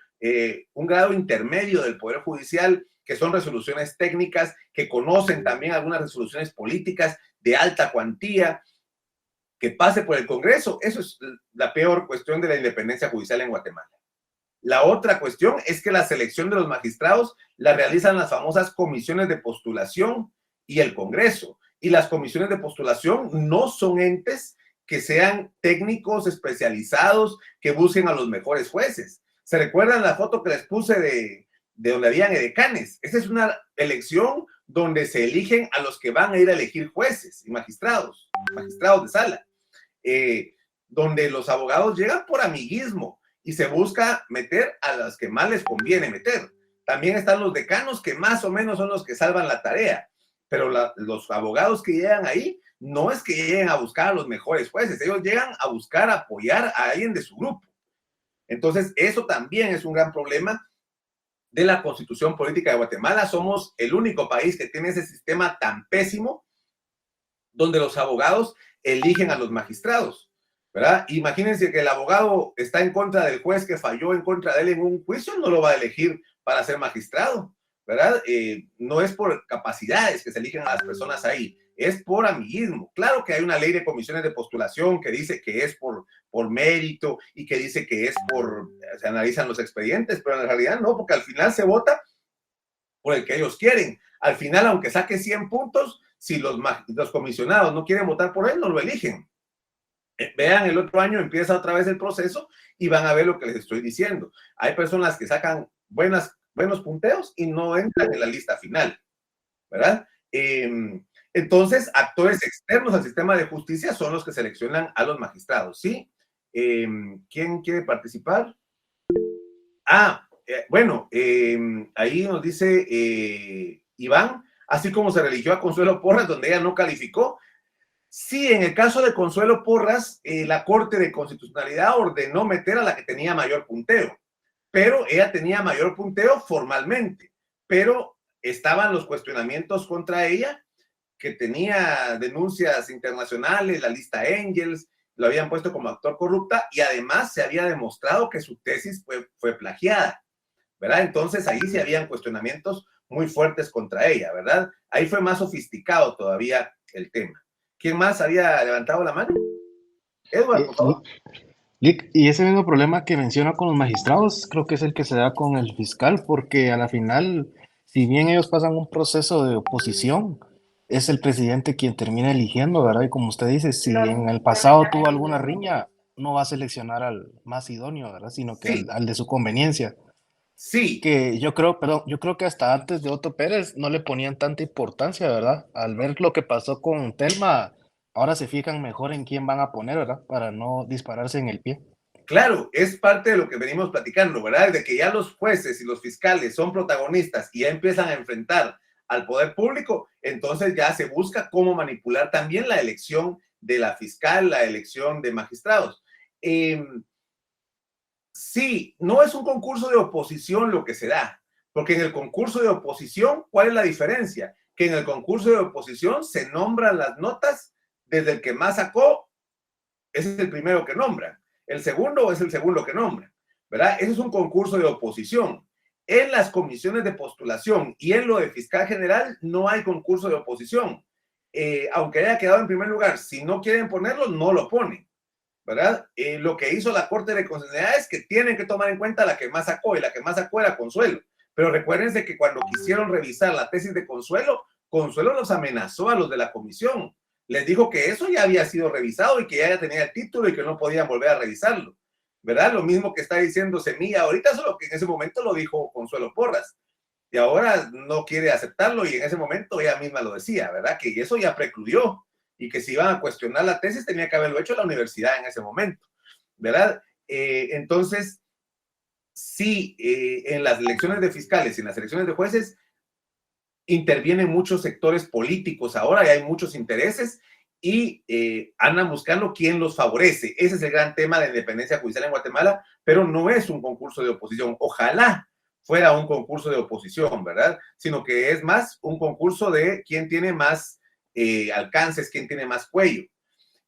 un grado intermedio del Poder Judicial, que son resoluciones técnicas, que conocen también algunas resoluciones políticas de alta cuantía, que pase por el Congreso, eso es la peor cuestión de la independencia judicial en Guatemala. La otra cuestión es que la selección de los magistrados la realizan las famosas comisiones de postulación y el Congreso. Y las comisiones de postulación no son entes que sean técnicos especializados que busquen a los mejores jueces. ¿Se recuerdan la foto que les puse de donde habían edecanes? Esa es una elección donde se eligen a los que van a ir a elegir jueces y magistrados de sala, donde los abogados llegan por amiguismo y se busca meter a las que más les conviene meter. También están los decanos, que más o menos son los que salvan la tarea, pero los abogados que llegan ahí no es que lleguen a buscar a los mejores jueces, ellos llegan a buscar apoyar a alguien de su grupo. Entonces, eso también es un gran problema de la Constitución Política de Guatemala. Somos el único país que tiene ese sistema tan pésimo donde los abogados eligen a los magistrados, ¿verdad? Imagínense que el abogado está en contra del juez que falló en contra de él en un juicio, no lo va a elegir para ser magistrado, ¿verdad? No es por capacidades que se eligen a las personas ahí, es por amiguismo. Claro que hay una ley de comisiones de postulación que dice que es por mérito y que dice que es se analizan los expedientes, pero en realidad no, porque al final se vota por el que ellos quieren. Al final, aunque saque 100 puntos, si los comisionados no quieren votar por él, no lo eligen. Vean, el otro año empieza otra vez el proceso y van a ver lo que les estoy diciendo. Hay personas que sacan buenos punteos y no entran en la lista final, ¿verdad? Entonces, actores externos al sistema de justicia son los que seleccionan a los magistrados, ¿sí? ¿Quién quiere participar? Bueno, ahí nos dice Iván, así como se religió a Consuelo Porras, donde ella no calificó. Sí, en el caso de Consuelo Porras, la Corte de Constitucionalidad ordenó meter a la que tenía mayor punteo, pero ella tenía mayor punteo formalmente, pero estaban los cuestionamientos contra ella, que tenía denuncias internacionales, la lista Engels, lo habían puesto como actor corrupta y además se había demostrado que su tesis fue plagiada, ¿verdad? Entonces ahí sí habían cuestionamientos muy fuertes contra ella, ¿verdad? Ahí fue más sofisticado todavía el tema. ¿Quién más había levantado la mano? Edward, por favor.
Y ese mismo problema que menciona con los magistrados, creo que es el que se da con el fiscal, porque a la final, si bien ellos pasan un proceso de oposición, es el presidente quien termina eligiendo, ¿verdad? Y como usted dice, si en el pasado tuvo alguna riña, no va a seleccionar al más idóneo, ¿verdad? Sino que
Sí.
al de su conveniencia.
Sí.
Que yo creo que hasta antes de Otto Pérez no le ponían tanta importancia, ¿verdad? Al ver lo que pasó con Telma, ahora se fijan mejor en quién van a poner, ¿verdad? Para no dispararse en el pie.
Claro, es parte de lo que venimos platicando, ¿verdad? De que ya los jueces y los fiscales son protagonistas y ya empiezan a enfrentar al poder público, entonces ya se busca cómo manipular también la elección de la fiscal, la elección de magistrados. Sí, no es un concurso de oposición lo que se da, porque en el concurso de oposición, ¿cuál es la diferencia? Que en el concurso de oposición se nombran las notas desde el que más sacó, ese es el primero que nombran. El segundo es el segundo que nombran, ¿verdad? Ese es un concurso de oposición. En las comisiones de postulación y en lo de fiscal general no hay concurso de oposición. Aunque haya quedado en primer lugar, si no quieren ponerlo, no lo ponen, ¿verdad? Lo que hizo la Corte de Constitucionalidad es que tienen que tomar en cuenta la que más sacó, y la que más sacó era Consuelo. Pero recuérdense que cuando quisieron revisar la tesis de Consuelo, Consuelo los amenazó a los de la comisión. Les dijo que eso ya había sido revisado y que ya tenía el título y que no podían volver a revisarlo, ¿verdad? Lo mismo que está diciendo Semilla ahorita, solo que en ese momento lo dijo Consuelo Porras. Y ahora no quiere aceptarlo y en ese momento ella misma lo decía, ¿verdad? Que eso ya precluyó y que si iban a cuestionar la tesis tenía que haberlo hecho la universidad en ese momento, ¿verdad? Entonces, sí, en las elecciones de fiscales y en las elecciones de jueces intervienen muchos sectores políticos ahora y hay muchos intereses y andan buscando quién los favorece. Ese es el gran tema de la independencia judicial en Guatemala, pero no es un concurso de oposición. Ojalá fuera un concurso de oposición, ¿verdad? Sino que es más un concurso de quién tiene más alcances, quién tiene más cuello.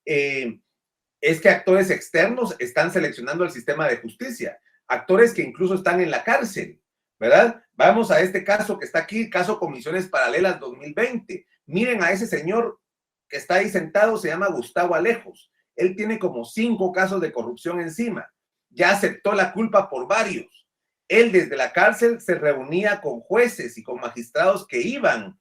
Es que actores externos están seleccionando el sistema de justicia, actores que incluso están en la cárcel, ¿verdad? Vamos a este caso que está aquí, caso Comisiones Paralelas 2020. Miren a ese señor que está ahí sentado, se llama Gustavo Alejos. Él tiene como 5 casos de corrupción encima. Ya aceptó la culpa por varios. Él desde la cárcel se reunía con jueces y con magistrados que iban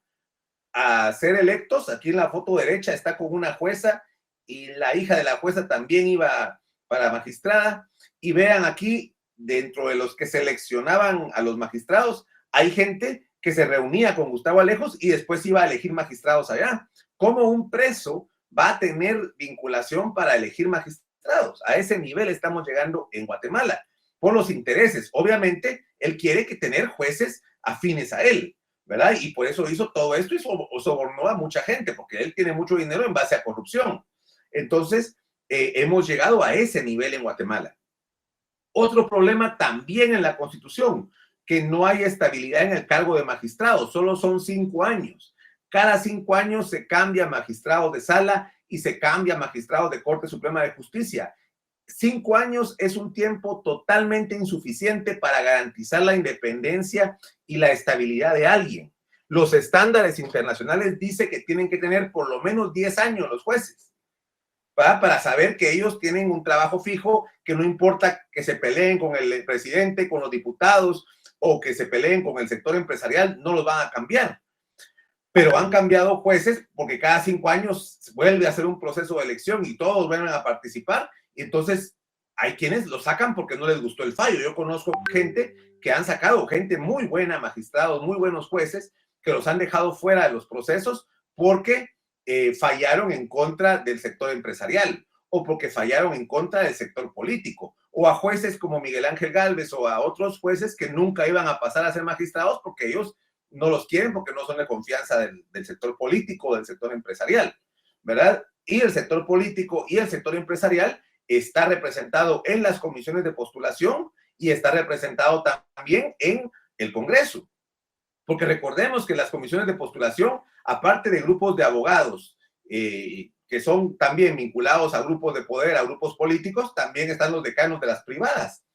a ser electos. Aquí en la foto derecha está con una jueza y la hija de la jueza también iba para magistrada. Y vean aquí, dentro de los que seleccionaban a los magistrados, hay gente que se reunía con Gustavo Alejos y después iba a elegir magistrados allá. ¿Cómo un preso va a tener vinculación para elegir magistrados? A ese nivel estamos llegando en Guatemala, por los intereses. Obviamente, él quiere que tener jueces afines a él, ¿verdad? Y por eso hizo todo esto y sobornó a mucha gente, porque él tiene mucho dinero en base a corrupción. Entonces, hemos llegado a ese nivel en Guatemala. Otro problema también en la Constitución, que no hay estabilidad en el cargo de magistrado, solo son 5 años. Cada 5 años se cambia magistrado de sala y se cambia magistrado de Corte Suprema de Justicia. 5 años es un tiempo totalmente insuficiente para garantizar la independencia y la estabilidad de alguien. Los estándares internacionales dicen que tienen que tener por lo menos 10 años los jueces, ¿verdad? Para saber que ellos tienen un trabajo fijo, que no importa que se peleen con el presidente, con los diputados o que se peleen con el sector empresarial, no los van a cambiar. Pero han cambiado jueces porque cada 5 años vuelve a hacer un proceso de elección y todos vuelven a participar. Y entonces hay quienes lo sacan porque no les gustó el fallo. Yo conozco gente que han sacado, gente muy buena, magistrados, muy buenos jueces, que los han dejado fuera de los procesos porque fallaron en contra del sector empresarial o porque fallaron en contra del sector político, o a jueces como Miguel Ángel Gálvez o a otros jueces que nunca iban a pasar a ser magistrados porque ellos no los quieren, porque no son de confianza del sector político o del sector empresarial, ¿verdad? Y el sector político y el sector empresarial está representado en las comisiones de postulación y está representado también en el Congreso. Porque recordemos que las comisiones de postulación, aparte de grupos de abogados que son también vinculados a grupos de poder, a grupos políticos, también están los decanos de las privadas.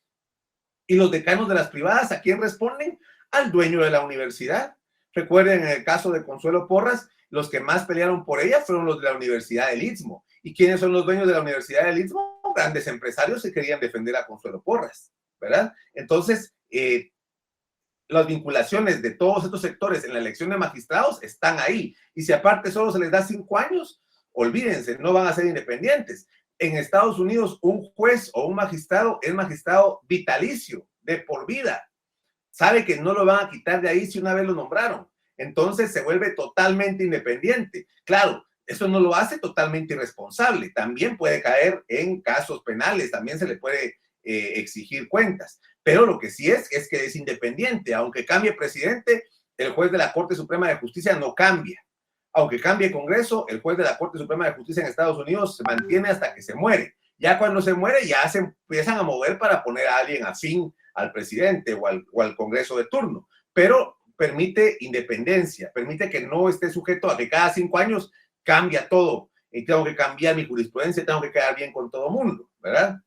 Y los decanos de las privadas, ¿a quién responden? Al dueño de la universidad. Recuerden, en el caso de Consuelo Porras, los que más pelearon por ella fueron los de la Universidad del Istmo. ¿Y quiénes son los dueños de la Universidad del Istmo? Grandes empresarios que querían defender a Consuelo Porras, ¿verdad? Entonces, las vinculaciones de todos estos sectores en la elección de magistrados están ahí. Y si aparte solo se les da 5 años, olvídense, no van a ser independientes. En Estados Unidos, un juez o un magistrado es magistrado vitalicio, de por vida. Sabe que no lo van a quitar de ahí si una vez lo nombraron. Entonces se vuelve totalmente independiente. Claro, eso no lo hace totalmente irresponsable. También puede caer en casos penales, también se le puede exigir cuentas. Pero lo que sí es que es independiente. Aunque cambie presidente, el juez de la Corte Suprema de Justicia no cambia. Aunque cambie Congreso, el juez de la Corte Suprema de Justicia en Estados Unidos se mantiene hasta que se muere. Ya cuando se muere, ya se empiezan a mover para poner a alguien afín al presidente o al Congreso de turno. Pero permite independencia, permite que no esté sujeto a que cada 5 años cambia todo. Y tengo que cambiar mi jurisprudencia, tengo que quedar bien con todo mundo, ¿verdad?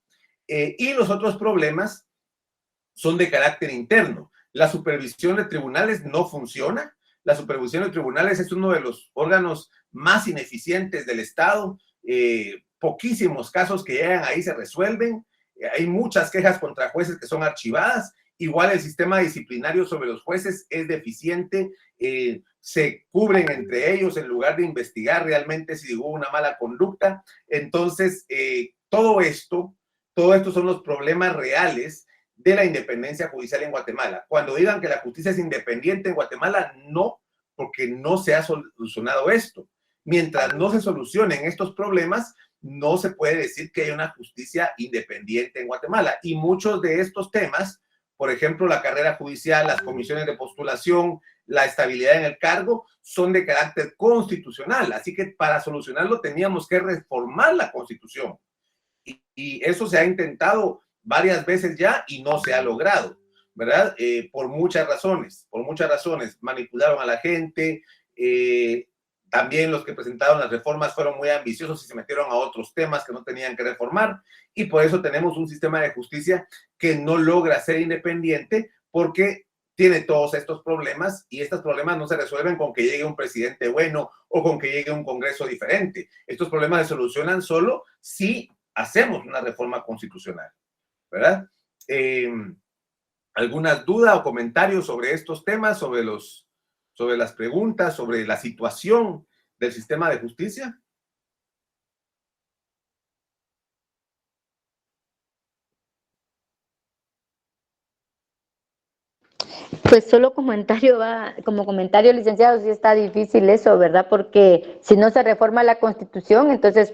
Y los otros problemas son de carácter interno. La supervisión de tribunales no funciona. La supervisión de tribunales es uno de los órganos más ineficientes del Estado. Poquísimos casos que llegan ahí se resuelven. Hay muchas quejas contra jueces que son archivadas. Igual el sistema disciplinario sobre los jueces es deficiente. Se cubren entre ellos en lugar de investigar realmente si hubo una mala conducta. Entonces, todo esto son los problemas reales de la independencia judicial en Guatemala. Cuando digan que la justicia es independiente en Guatemala, no, porque no se ha solucionado esto. Mientras no se solucionen estos problemas, no se puede decir que hay una justicia independiente en Guatemala. Y muchos de estos temas, por ejemplo, la carrera judicial, las comisiones de postulación, la estabilidad en el cargo, son de carácter constitucional. Así que para solucionarlo teníamos que reformar la Constitución. Y eso se ha intentado varias veces ya y no se ha logrado, ¿verdad? Por muchas razones. Manipularon a la gente. También los que presentaron las reformas fueron muy ambiciosos y se metieron a otros temas que no tenían que reformar. Y por eso tenemos un sistema de justicia que no logra ser independiente porque tiene todos estos problemas y estos problemas no se resuelven con que llegue un presidente bueno o con que llegue un Congreso diferente. Estos problemas se solucionan solo si hacemos una reforma constitucional, ¿verdad? ¿Alguna duda o comentario sobre estos temas, sobre las preguntas, sobre la situación del sistema de justicia?
Pues solo como comentario, licenciado, sí está difícil eso, ¿verdad? Porque si no se reforma la Constitución, entonces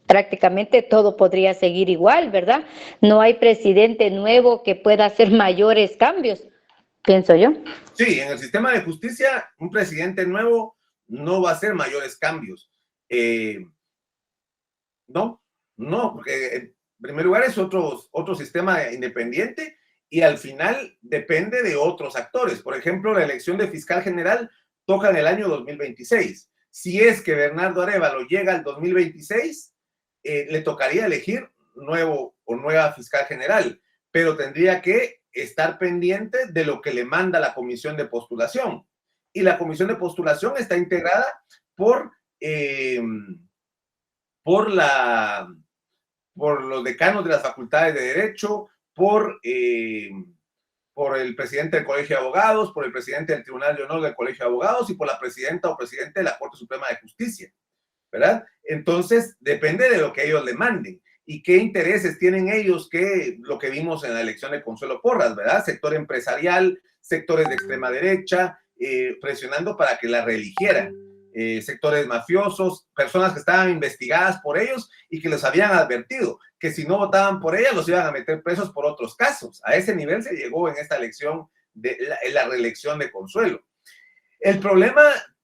prácticamente todo podría seguir igual, ¿verdad? No hay presidente nuevo que pueda hacer mayores cambios, pienso yo.
Sí, en el sistema de justicia, un presidente nuevo no va a hacer mayores cambios. No, porque en primer lugar es otro sistema independiente y al final depende de otros actores. Por ejemplo, la elección de fiscal general toca en el año 2026. Si es que Bernardo Arévalo llega al 2026, le tocaría elegir nuevo o nueva fiscal general, pero tendría que estar pendiente de lo que le manda la comisión de postulación. Y la comisión de postulación está integrada por los decanos de las facultades de Derecho, por el presidente del Colegio de Abogados, por el presidente del Tribunal de Honor del Colegio de Abogados y por la presidenta o presidente de la Corte Suprema de Justicia, ¿verdad? Entonces, depende de lo que ellos le manden y qué intereses tienen ellos, que lo que vimos en la elección de Consuelo Porras, ¿verdad? Sector empresarial, sectores de extrema derecha, presionando para que la reeligieran. Sectores mafiosos, personas que estaban investigadas por ellos y que les habían advertido que si no votaban por ella los iban a meter presos por otros casos. A ese nivel se llegó en esta elección, en la reelección de Consuelo. El problema,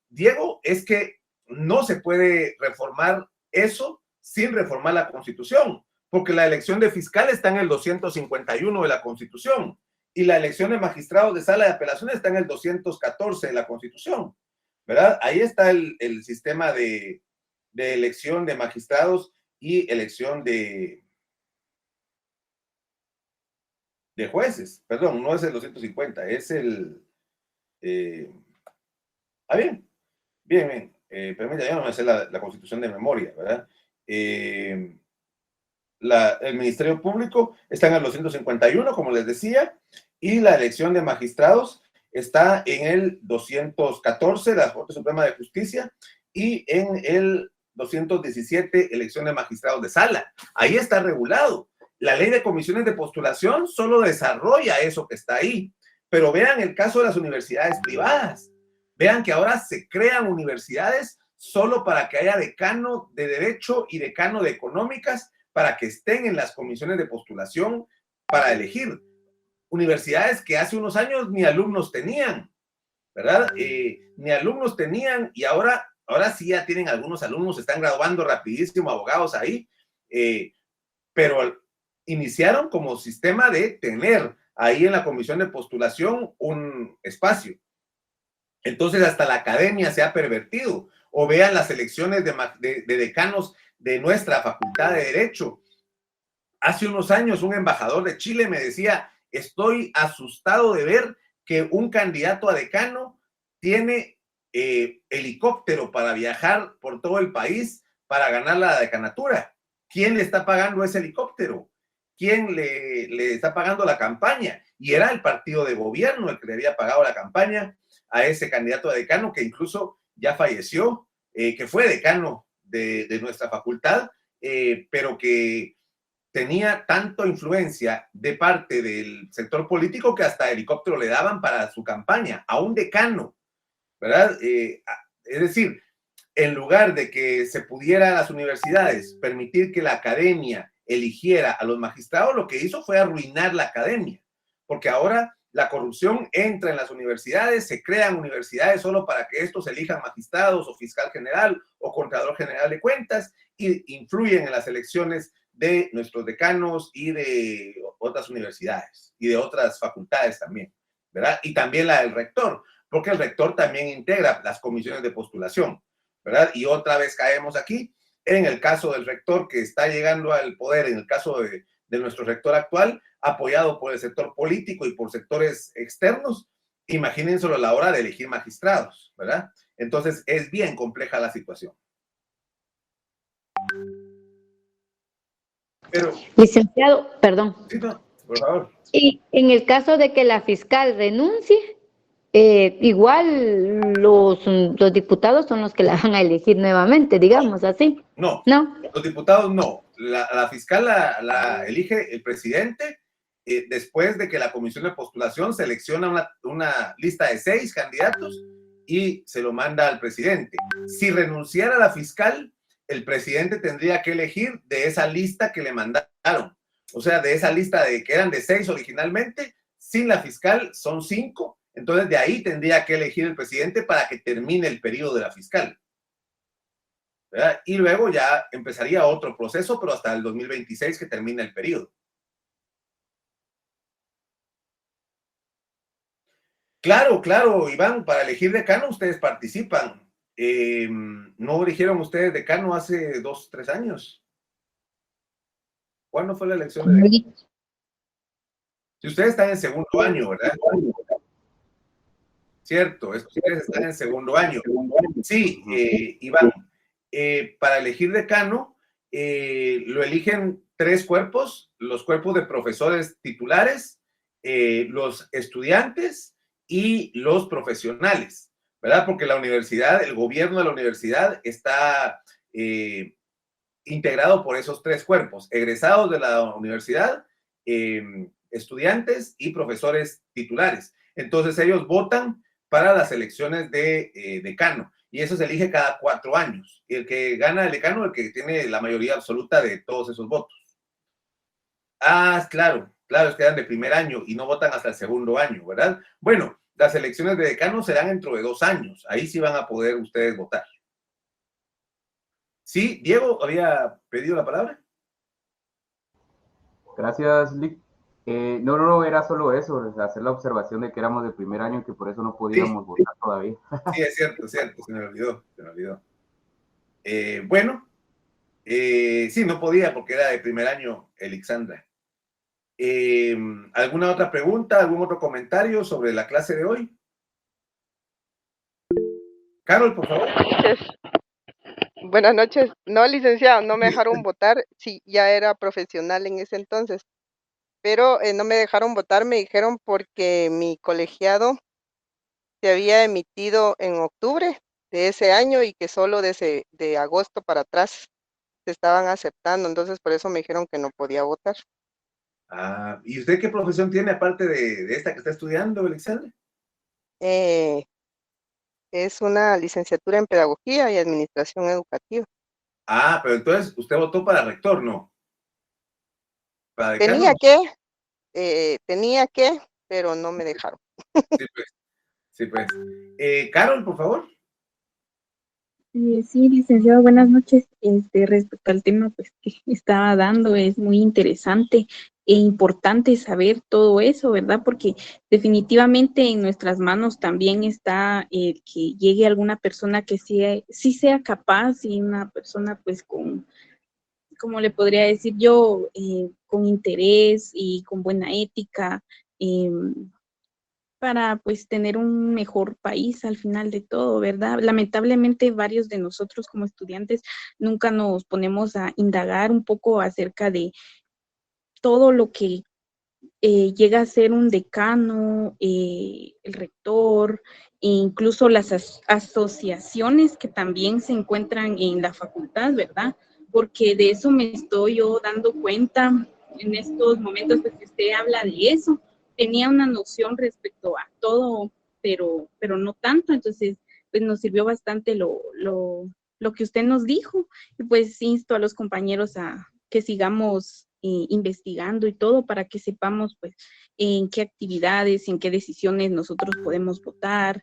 Diego, es que no se puede reformar eso sin reformar la Constitución, porque la elección de fiscal está en el 251 de la Constitución y la elección de magistrados de sala de apelaciones está en el 214 de la Constitución, ¿verdad? Ahí está el sistema de elección de magistrados y elección de jueces. Perdón, no es el 250, es el... Bien. Permítame, yo no me sé la Constitución de memoria, ¿verdad? El Ministerio Público está en el 251, como les decía, y la elección de magistrados está en el 214 de la Corte Suprema de Justicia y en el 217 elección de magistrados de sala. Ahí está regulado. La ley de comisiones de postulación solo desarrolla eso que está ahí. Pero vean el caso de las universidades privadas. Vean que ahora se crean universidades solo para que haya decano de Derecho y decano de Económicas para que estén en las comisiones de postulación para elegir. Universidades que hace unos años ni alumnos tenían, ¿verdad? Ni alumnos tenían y ahora sí ya tienen algunos alumnos, están graduando rapidísimo abogados ahí, pero iniciaron como sistema de tener ahí en la comisión de postulación un espacio. Entonces hasta la academia se ha pervertido. O vean las elecciones de decanos de nuestra facultad de Derecho. Hace unos años un embajador de Chile me decía: estoy asustado de ver que un candidato a decano tiene helicóptero para viajar por todo el país para ganar la decanatura. ¿Quién le está pagando ese helicóptero? ¿Quién le está pagando la campaña? Y era el partido de gobierno el que le había pagado la campaña a ese candidato a decano, que incluso ya falleció, que fue decano de nuestra facultad, pero que tenía tanto influencia de parte del sector político que hasta helicóptero le daban para su campaña, a un decano, ¿verdad? Es decir, en lugar de que se pudiera a las universidades permitir que la academia eligiera a los magistrados, lo que hizo fue arruinar la academia, porque ahora la corrupción entra en las universidades, se crean universidades solo para que estos elijan magistrados o fiscal general o contador general de cuentas y influyen en las elecciones de nuestros decanos y de otras universidades y de otras facultades también, ¿verdad? Y también la del rector, porque el rector también integra las comisiones de postulación, ¿verdad? Y otra vez caemos aquí en el caso del rector que está llegando al poder, en el caso de nuestro rector actual, apoyado por el sector político y por sectores externos. Imagínenselo a la hora de elegir magistrados, ¿verdad? Entonces es bien compleja la situación. Pero,
licenciado, perdón.
Sí, no, por favor.
Y en el caso de que la fiscal renuncie, igual los diputados son los que la van a elegir nuevamente, digamos así.
No,
¿No?
los diputados no. La fiscal la elige el presidente después de que la comisión de postulación selecciona una lista de 6 candidatos y se lo manda al presidente. Si renunciara la fiscal, el presidente tendría que elegir de esa lista que le mandaron. O sea, de esa lista que eran de 6 originalmente, sin la fiscal son 5. Entonces, de ahí tendría que elegir el presidente para que termine el periodo de la fiscal, ¿verdad? Y luego ya empezaría otro proceso, pero hasta el 2026 que termina el periodo. Claro, claro, Iván, para elegir decano ustedes participan. ¿No eligieron ustedes decano hace 2, 3 años? ¿Cuándo fue la elección de decano? Si ustedes están en segundo año, ¿verdad? Cierto, ustedes están en segundo año. Sí, Iván, para elegir decano lo eligen 3 cuerpos, los cuerpos de profesores titulares, los estudiantes y los profesionales, ¿verdad? Porque la universidad, el gobierno de la universidad está integrado por esos 3 cuerpos, egresados de la universidad, estudiantes y profesores titulares. Entonces ellos votan para las elecciones de decano y eso se elige cada 4 años. Y el que gana el decano, el que tiene la mayoría absoluta de todos esos votos. Ah, claro, claro, es que eran de primer año y no votan hasta el segundo año, ¿verdad? Bueno, las elecciones de decano serán dentro de 2 años. Ahí sí van a poder ustedes votar. Sí, Diego había pedido la palabra.
Gracias, Lick. No, era solo eso, hacer la observación de que éramos de primer año y que por eso no podíamos votar todavía.
Sí, es cierto, se me olvidó. Bueno, sí, no podía porque era de primer año, Elixandra. ¿Alguna otra pregunta, algún otro comentario sobre la clase de hoy? Carol, por favor.
Buenas noches. No, licenciado, no me dejaron votar. Sí, ya era profesional en ese entonces. Pero no me dejaron votar, me dijeron porque mi colegiado se había emitido en octubre de ese año y que solo de agosto para atrás se estaban aceptando. Entonces, por eso me dijeron que no podía votar.
Ah, ¿y usted qué profesión tiene aparte de esta que está estudiando, Alexandra?
Es una licenciatura en Pedagogía y Administración Educativa.
Ah, pero entonces usted votó para rector, ¿no? ¿Para decano?
Tenía que, pero no me dejaron.
Sí, pues. Carol, por favor.
Sí, licenciado, buenas noches. Respecto al tema pues, que estaba dando, es muy interesante e importante saber todo eso, ¿verdad? Porque definitivamente en nuestras manos también está que llegue alguna persona que sí sea capaz y una persona pues con, como le podría decir yo, con interés y con buena ética, para pues tener un mejor país al final de todo, ¿verdad? Lamentablemente varios de nosotros como estudiantes nunca nos ponemos a indagar un poco acerca de todo lo que llega a ser un decano, el rector, e incluso las asociaciones que también se encuentran en la facultad, ¿verdad? Porque de eso me estoy yo dando cuenta en estos momentos pues, que usted habla de eso. Tenía una noción respecto a todo, pero no tanto, entonces pues nos sirvió bastante lo que usted nos dijo, y pues insto a los compañeros a que sigamos investigando y todo para que sepamos pues en qué actividades, en qué decisiones nosotros podemos votar,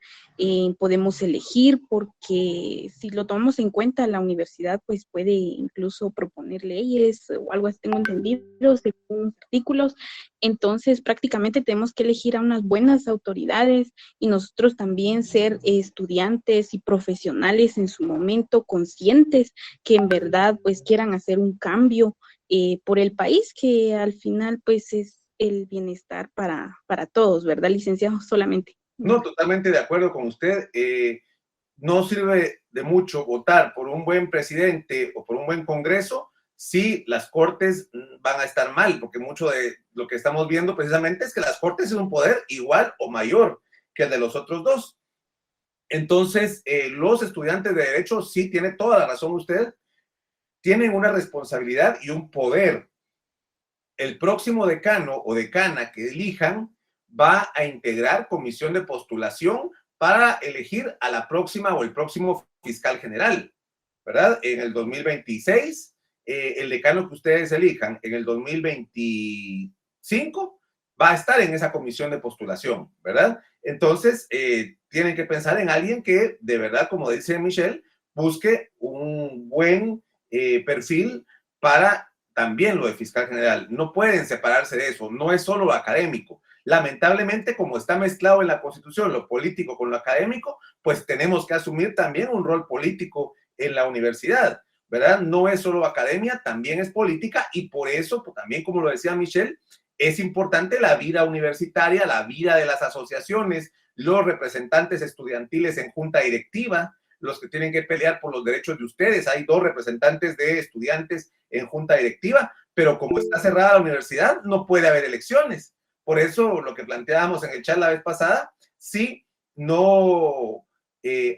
podemos elegir, porque si lo tomamos en cuenta, la universidad pues puede incluso proponer leyes o algo así, tengo entendido, según artículos. Entonces prácticamente tenemos que elegir a unas buenas autoridades y nosotros también ser estudiantes y profesionales en su momento conscientes que en verdad pues quieran hacer un cambio por el país, que al final pues es el bienestar para todos, ¿verdad, licenciado? Solamente.
No, totalmente de acuerdo con usted. No sirve de mucho votar por un buen presidente o por un buen Congreso si las Cortes van a estar mal, porque mucho de lo que estamos viendo precisamente es que las Cortes es un poder igual o mayor que el de los otros dos. Entonces, los estudiantes de Derecho, sí tiene toda la razón usted, tienen una responsabilidad y un poder el próximo decano o decana que elijan va a integrar comisión de postulación para elegir a la próxima o el próximo fiscal general, ¿verdad? En el 2026, el decano que ustedes elijan en el 2025 va a estar en esa comisión de postulación, ¿verdad? Entonces, tienen que pensar en alguien que, de verdad, como dice Michelle, busque un buen perfil para también lo de fiscal general. No pueden separarse de eso, no es solo lo académico. Lamentablemente, como está mezclado en la Constitución lo político con lo académico, pues tenemos que asumir también un rol político en la universidad, ¿verdad? No es solo academia, también es política, y por eso, pues, también como lo decía Michelle, es importante la vida universitaria, la vida de las asociaciones, los representantes estudiantiles en junta directiva, los que tienen que pelear por los derechos de ustedes. Hay 2 representantes de estudiantes en junta directiva, pero como está cerrada la universidad, no puede haber elecciones. Por eso, lo que planteábamos en el chat la vez pasada, si no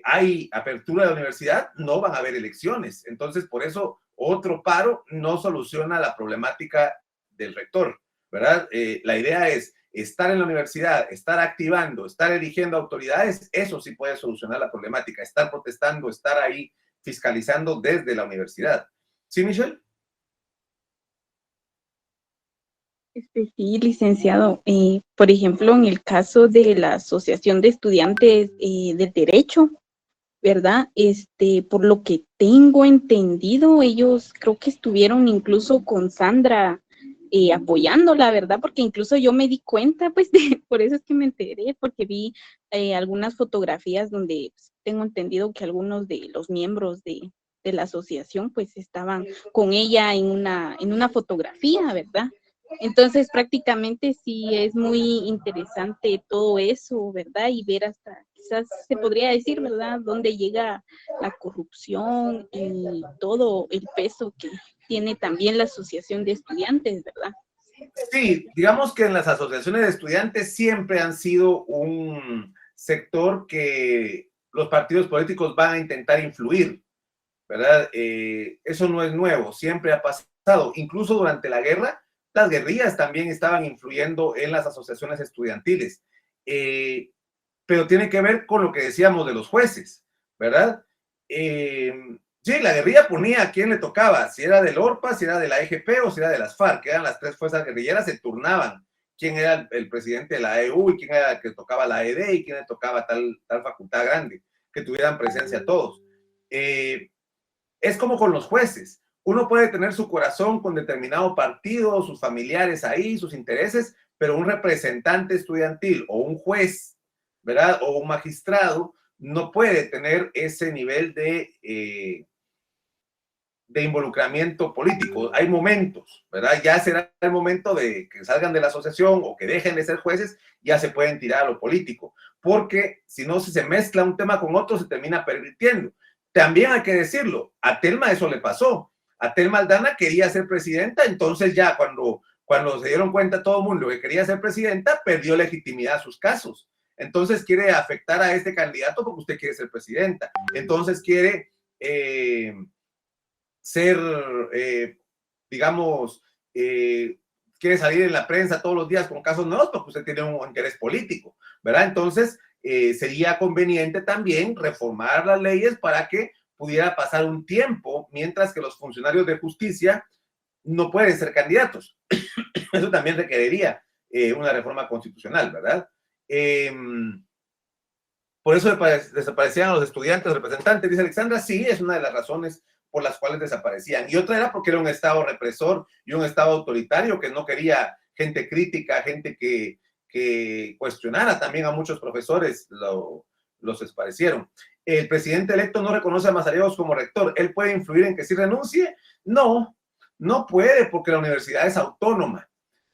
hay apertura de la universidad, no van a haber elecciones. Entonces, por eso, otro paro no soluciona la problemática del rector, ¿verdad? La idea es estar en la universidad, estar activando, estar eligiendo autoridades, eso sí puede solucionar la problemática, estar protestando, estar ahí fiscalizando desde la universidad. ¿Sí, Michelle?
Sí, licenciado. Por ejemplo, en el caso de la Asociación de Estudiantes de Derecho, ¿verdad? Por lo que tengo entendido, ellos creo que estuvieron incluso con Sandra apoyándola, ¿verdad? Porque incluso yo me di cuenta, pues, por eso es que me enteré, porque vi algunas fotografías donde pues, tengo entendido que algunos de los miembros de la asociación, pues, estaban con ella en una fotografía, ¿verdad? Entonces, prácticamente sí es muy interesante todo eso, ¿verdad? Y ver hasta, quizás se podría decir, ¿verdad?, dónde llega la corrupción y todo el peso que tiene también la asociación de estudiantes, ¿verdad?
Sí, digamos que en las asociaciones de estudiantes siempre han sido un sector que los partidos políticos van a intentar influir, ¿verdad? Eso no es nuevo, siempre ha pasado. Incluso durante la guerra, las guerrillas también estaban influyendo en las asociaciones estudiantiles. Pero tiene que ver con lo que decíamos de los jueces, ¿verdad? Sí, la guerrilla ponía a quién le tocaba, si era del ORPA, si era de la EGP o si era de las FARC, que eran las 3 fuerzas guerrilleras, se turnaban quién era el presidente de la EU y quién era el que tocaba la ED y quién le tocaba tal facultad grande, que tuvieran presencia todos. Es como con los jueces. Uno puede tener su corazón con determinado partido, sus familiares ahí, sus intereses, pero un representante estudiantil o un juez, ¿verdad? O un magistrado no puede tener ese nivel de involucramiento político. Hay momentos, ¿verdad? Ya será el momento de que salgan de la asociación o que dejen de ser jueces, ya se pueden tirar a lo político, porque si no, si se mezcla un tema con otro, se termina pervirtiendo. También hay que decirlo, a Telma eso le pasó. A Telma Aldana quería ser presidenta, entonces ya cuando se dieron cuenta todo el mundo que quería ser presidenta, perdió legitimidad a sus casos. Entonces quiere afectar a este candidato porque usted quiere ser presidenta. Entonces quiere ser, digamos, quiere salir en la prensa todos los días con casos nuevos porque usted tiene un interés político, ¿verdad? Entonces, sería conveniente también reformar las leyes para que pudiera pasar un tiempo mientras que los funcionarios de justicia no pueden ser candidatos. Eso también requeriría una reforma constitucional, ¿verdad? Por eso desaparecían los estudiantes representantes, dice Alexandra. Sí, es una de las razones por las cuales desaparecían. Y otra era porque era un Estado represor y un Estado autoritario que no quería gente crítica, gente que cuestionara. También a muchos profesores los desaparecieron. El presidente electo no reconoce a Mazariegos como rector. ¿Él puede influir en que sí renuncie? No, no puede, porque la universidad es autónoma.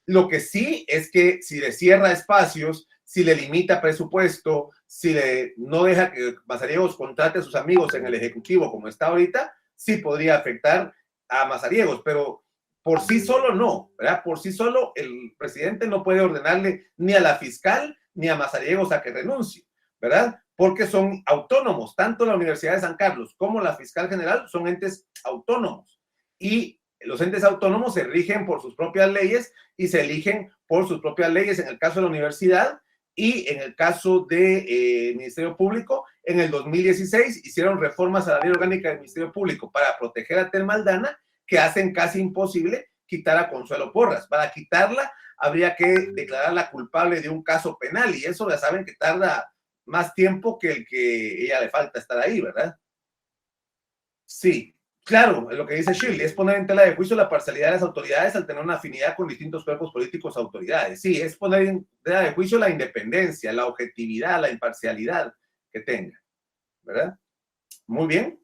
Lo que sí es que si le cierra espacios, si le limita presupuesto, si no deja que Mazariegos contrate a sus amigos en el Ejecutivo como está ahorita, sí podría afectar a Mazariegos, pero por sí solo no, ¿verdad? Por sí solo el presidente no puede ordenarle ni a la fiscal ni a Mazariegos a que renuncie, ¿verdad? Porque son autónomos, tanto la Universidad de San Carlos como la fiscal general son entes autónomos y Los entes autónomos se rigen por sus propias leyes y se eligen por sus propias leyes en el caso de la universidad y en el caso del Ministerio Público. En el 2016 hicieron reformas a la ley orgánica del Ministerio Público para proteger a Thelma Aldana, que hacen casi imposible quitar a Consuelo Porras. Para quitarla habría que declararla culpable de un caso penal y eso ya saben que tarda más tiempo que el que ella le falta estar ahí, ¿verdad? Sí, claro, lo que dice Shirley es poner en tela de juicio la parcialidad de las autoridades al tener una afinidad con distintos cuerpos políticos o autoridades. Sí, es poner en tela de juicio la independencia, la objetividad, la imparcialidad que tenga, ¿verdad? Muy bien.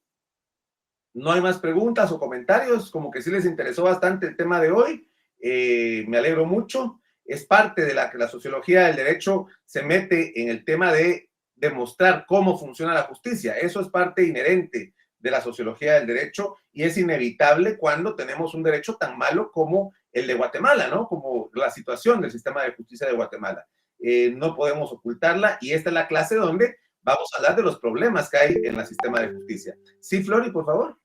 No hay más preguntas o comentarios, como que sí les interesó bastante el tema de hoy. Me alegro mucho. Es parte de la que la sociología del derecho se mete en el tema de demostrar cómo funciona la justicia. Eso es parte inherente de la sociología del derecho y es inevitable cuando tenemos un derecho tan malo como el de Guatemala, ¿no? Como la situación del sistema de justicia de Guatemala. No podemos ocultarla y esta es la clase donde vamos a hablar de los problemas que hay en el sistema de justicia. Sí, Flori, por favor.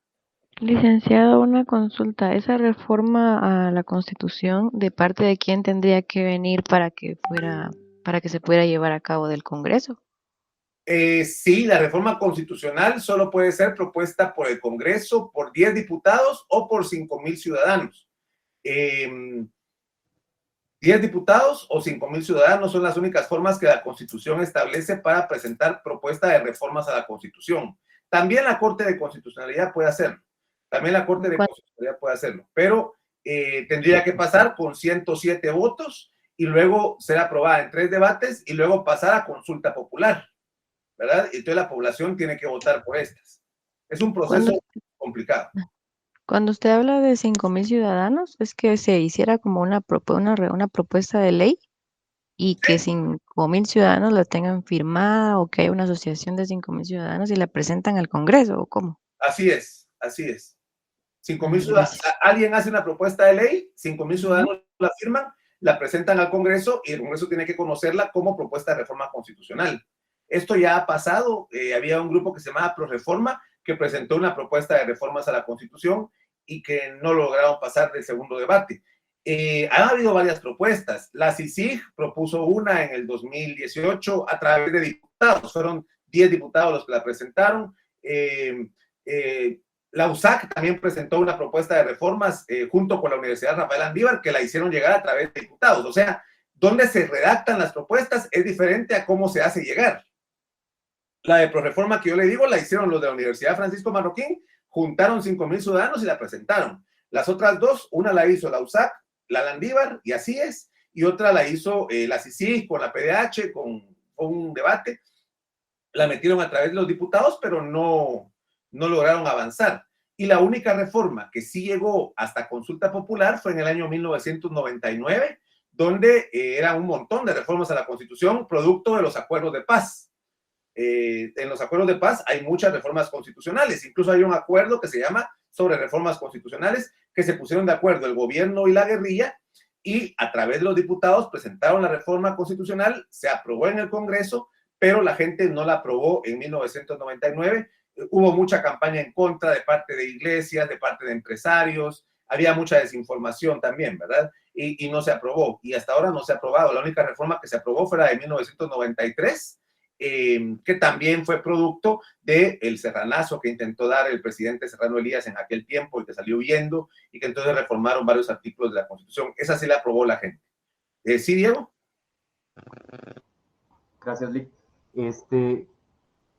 Licenciado, una consulta. ¿Esa reforma a la Constitución, de parte de quién tendría que venir para que se pudiera llevar a cabo del Congreso?
Sí, la reforma constitucional solo puede ser propuesta por el Congreso, por 10 diputados o por 5,000 ciudadanos. 10 diputados o 5,000 ciudadanos son las únicas formas que la Constitución establece para presentar propuesta de reformas a la Constitución. También la Corte de Constitucionalidad puede hacerlo. Pero tendría que pasar con 107 votos y luego ser aprobada en 3 debates y luego pasar a consulta popular, ¿verdad? Entonces la población tiene que votar por estas. Es un proceso complicado.
Cuando usted habla de 5,000 ciudadanos, ¿es que se hiciera como una propuesta de ley y que 5,000 ciudadanos la tengan firmada o que haya una asociación de 5,000 ciudadanos y la presentan al Congreso o cómo?
Así es, así es. 5,000 ciudadanos, alguien hace una propuesta de ley, 5,000 ciudadanos la firman, la presentan al Congreso y el Congreso tiene que conocerla como propuesta de reforma constitucional. Esto ya ha pasado, había un grupo que se llamaba ProReforma que presentó una propuesta de reformas a la Constitución y que no lograron pasar del segundo debate. Ha habido varias propuestas. La CICIG propuso una en el 2018 a través de diputados, fueron 10 diputados los que la presentaron. La USAC también presentó una propuesta de reformas junto con la Universidad Rafael Andívar que la hicieron llegar a través de diputados. O sea, donde se redactan las propuestas es diferente a cómo se hace llegar. La de ProReforma que yo le digo la hicieron los de la Universidad Francisco Marroquín, juntaron 5,000 ciudadanos y la presentaron. Las otras dos, una la hizo la USAC, la Landívar, y así es, y otra la hizo la CICIG con la PDH, con un debate. La metieron a través de los diputados, pero no lograron avanzar. Y la única reforma que sí llegó hasta consulta popular fue en el año 1999, donde era un montón de reformas a la Constitución, producto de los acuerdos de paz. En los acuerdos de paz hay muchas reformas constitucionales, incluso hay un acuerdo que se llama sobre reformas constitucionales que se pusieron de acuerdo el gobierno y la guerrilla y a través de los diputados presentaron la reforma constitucional, se aprobó en el Congreso, pero la gente no la aprobó en 1999. Hubo mucha campaña en contra de parte de iglesias, de parte de empresarios, había mucha desinformación también, ¿verdad? Y no se aprobó, y hasta ahora no se ha aprobado. La única reforma que se aprobó fue la de 1993, que también fue producto del serranazo que intentó dar el presidente Serrano Elías en aquel tiempo y que salió huyendo, y que entonces reformaron varios artículos de la Constitución. Esa sí la aprobó la gente. ¿Sí, Diego?
Gracias, Lick.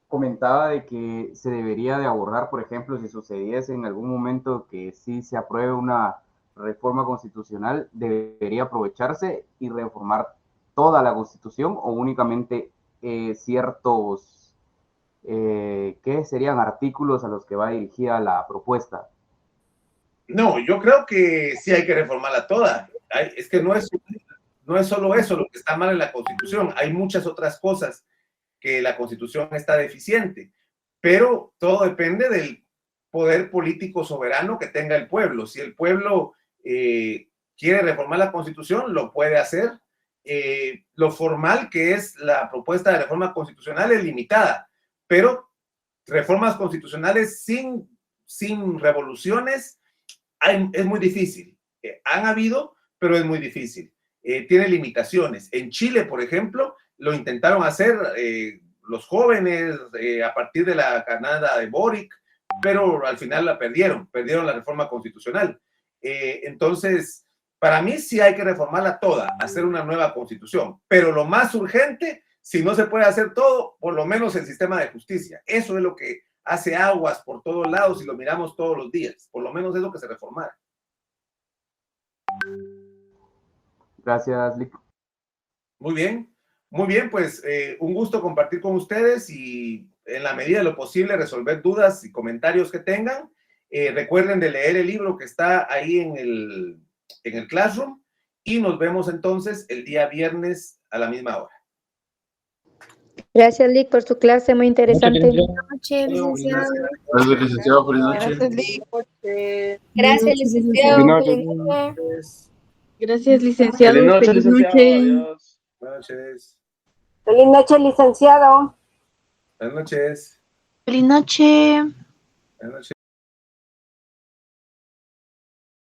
Comentaba de que se debería de abordar, por ejemplo, si sucediese en algún momento que sí se apruebe una reforma constitucional, debería aprovecharse y reformar toda la Constitución o únicamente ciertos, ¿qué serían artículos a los que va dirigida la propuesta?
No, yo creo que sí hay que reformarla toda. Es que no es solo eso lo que está mal en la Constitución, hay muchas otras cosas que la Constitución está deficiente, pero todo depende del poder político soberano que tenga el pueblo. Si el pueblo quiere reformar la Constitución, lo puede hacer. Lo formal que es la propuesta de reforma constitucional es limitada, pero reformas constitucionales sin revoluciones es muy difícil. Han habido, pero es muy difícil. Tiene limitaciones. En Chile, por ejemplo, lo intentaron hacer los jóvenes a partir de la ganada de Boric, pero al final la perdieron la reforma constitucional. Entonces, para mí sí hay que reformarla toda, hacer una nueva constitución, pero lo más urgente, si no se puede hacer todo, por lo menos el sistema de justicia. Eso es lo que hace aguas por todos lados y lo miramos todos los días. Por lo menos es lo que se reformara.
Gracias, Lick.
Muy bien, pues un gusto compartir con ustedes y en la medida de lo posible resolver dudas y comentarios que tengan. Recuerden de leer el libro que está ahí en el Classroom y nos vemos entonces el día viernes a la misma hora.
Gracias, Lick, por su clase, muy interesante.
Buenas noches, licenciado.
Gracias, licenciado. Feliz noche.
Gracias, Lick.
Gracias, licenciado.
Feliz
Feliz
Gracias, licenciado.
Feliz noche,
Feliz
licenciado.
noche.
Adiós.
Buenas noches.
Feliz noche, licenciado.
Buenas noches.
noche.
Buenas noches.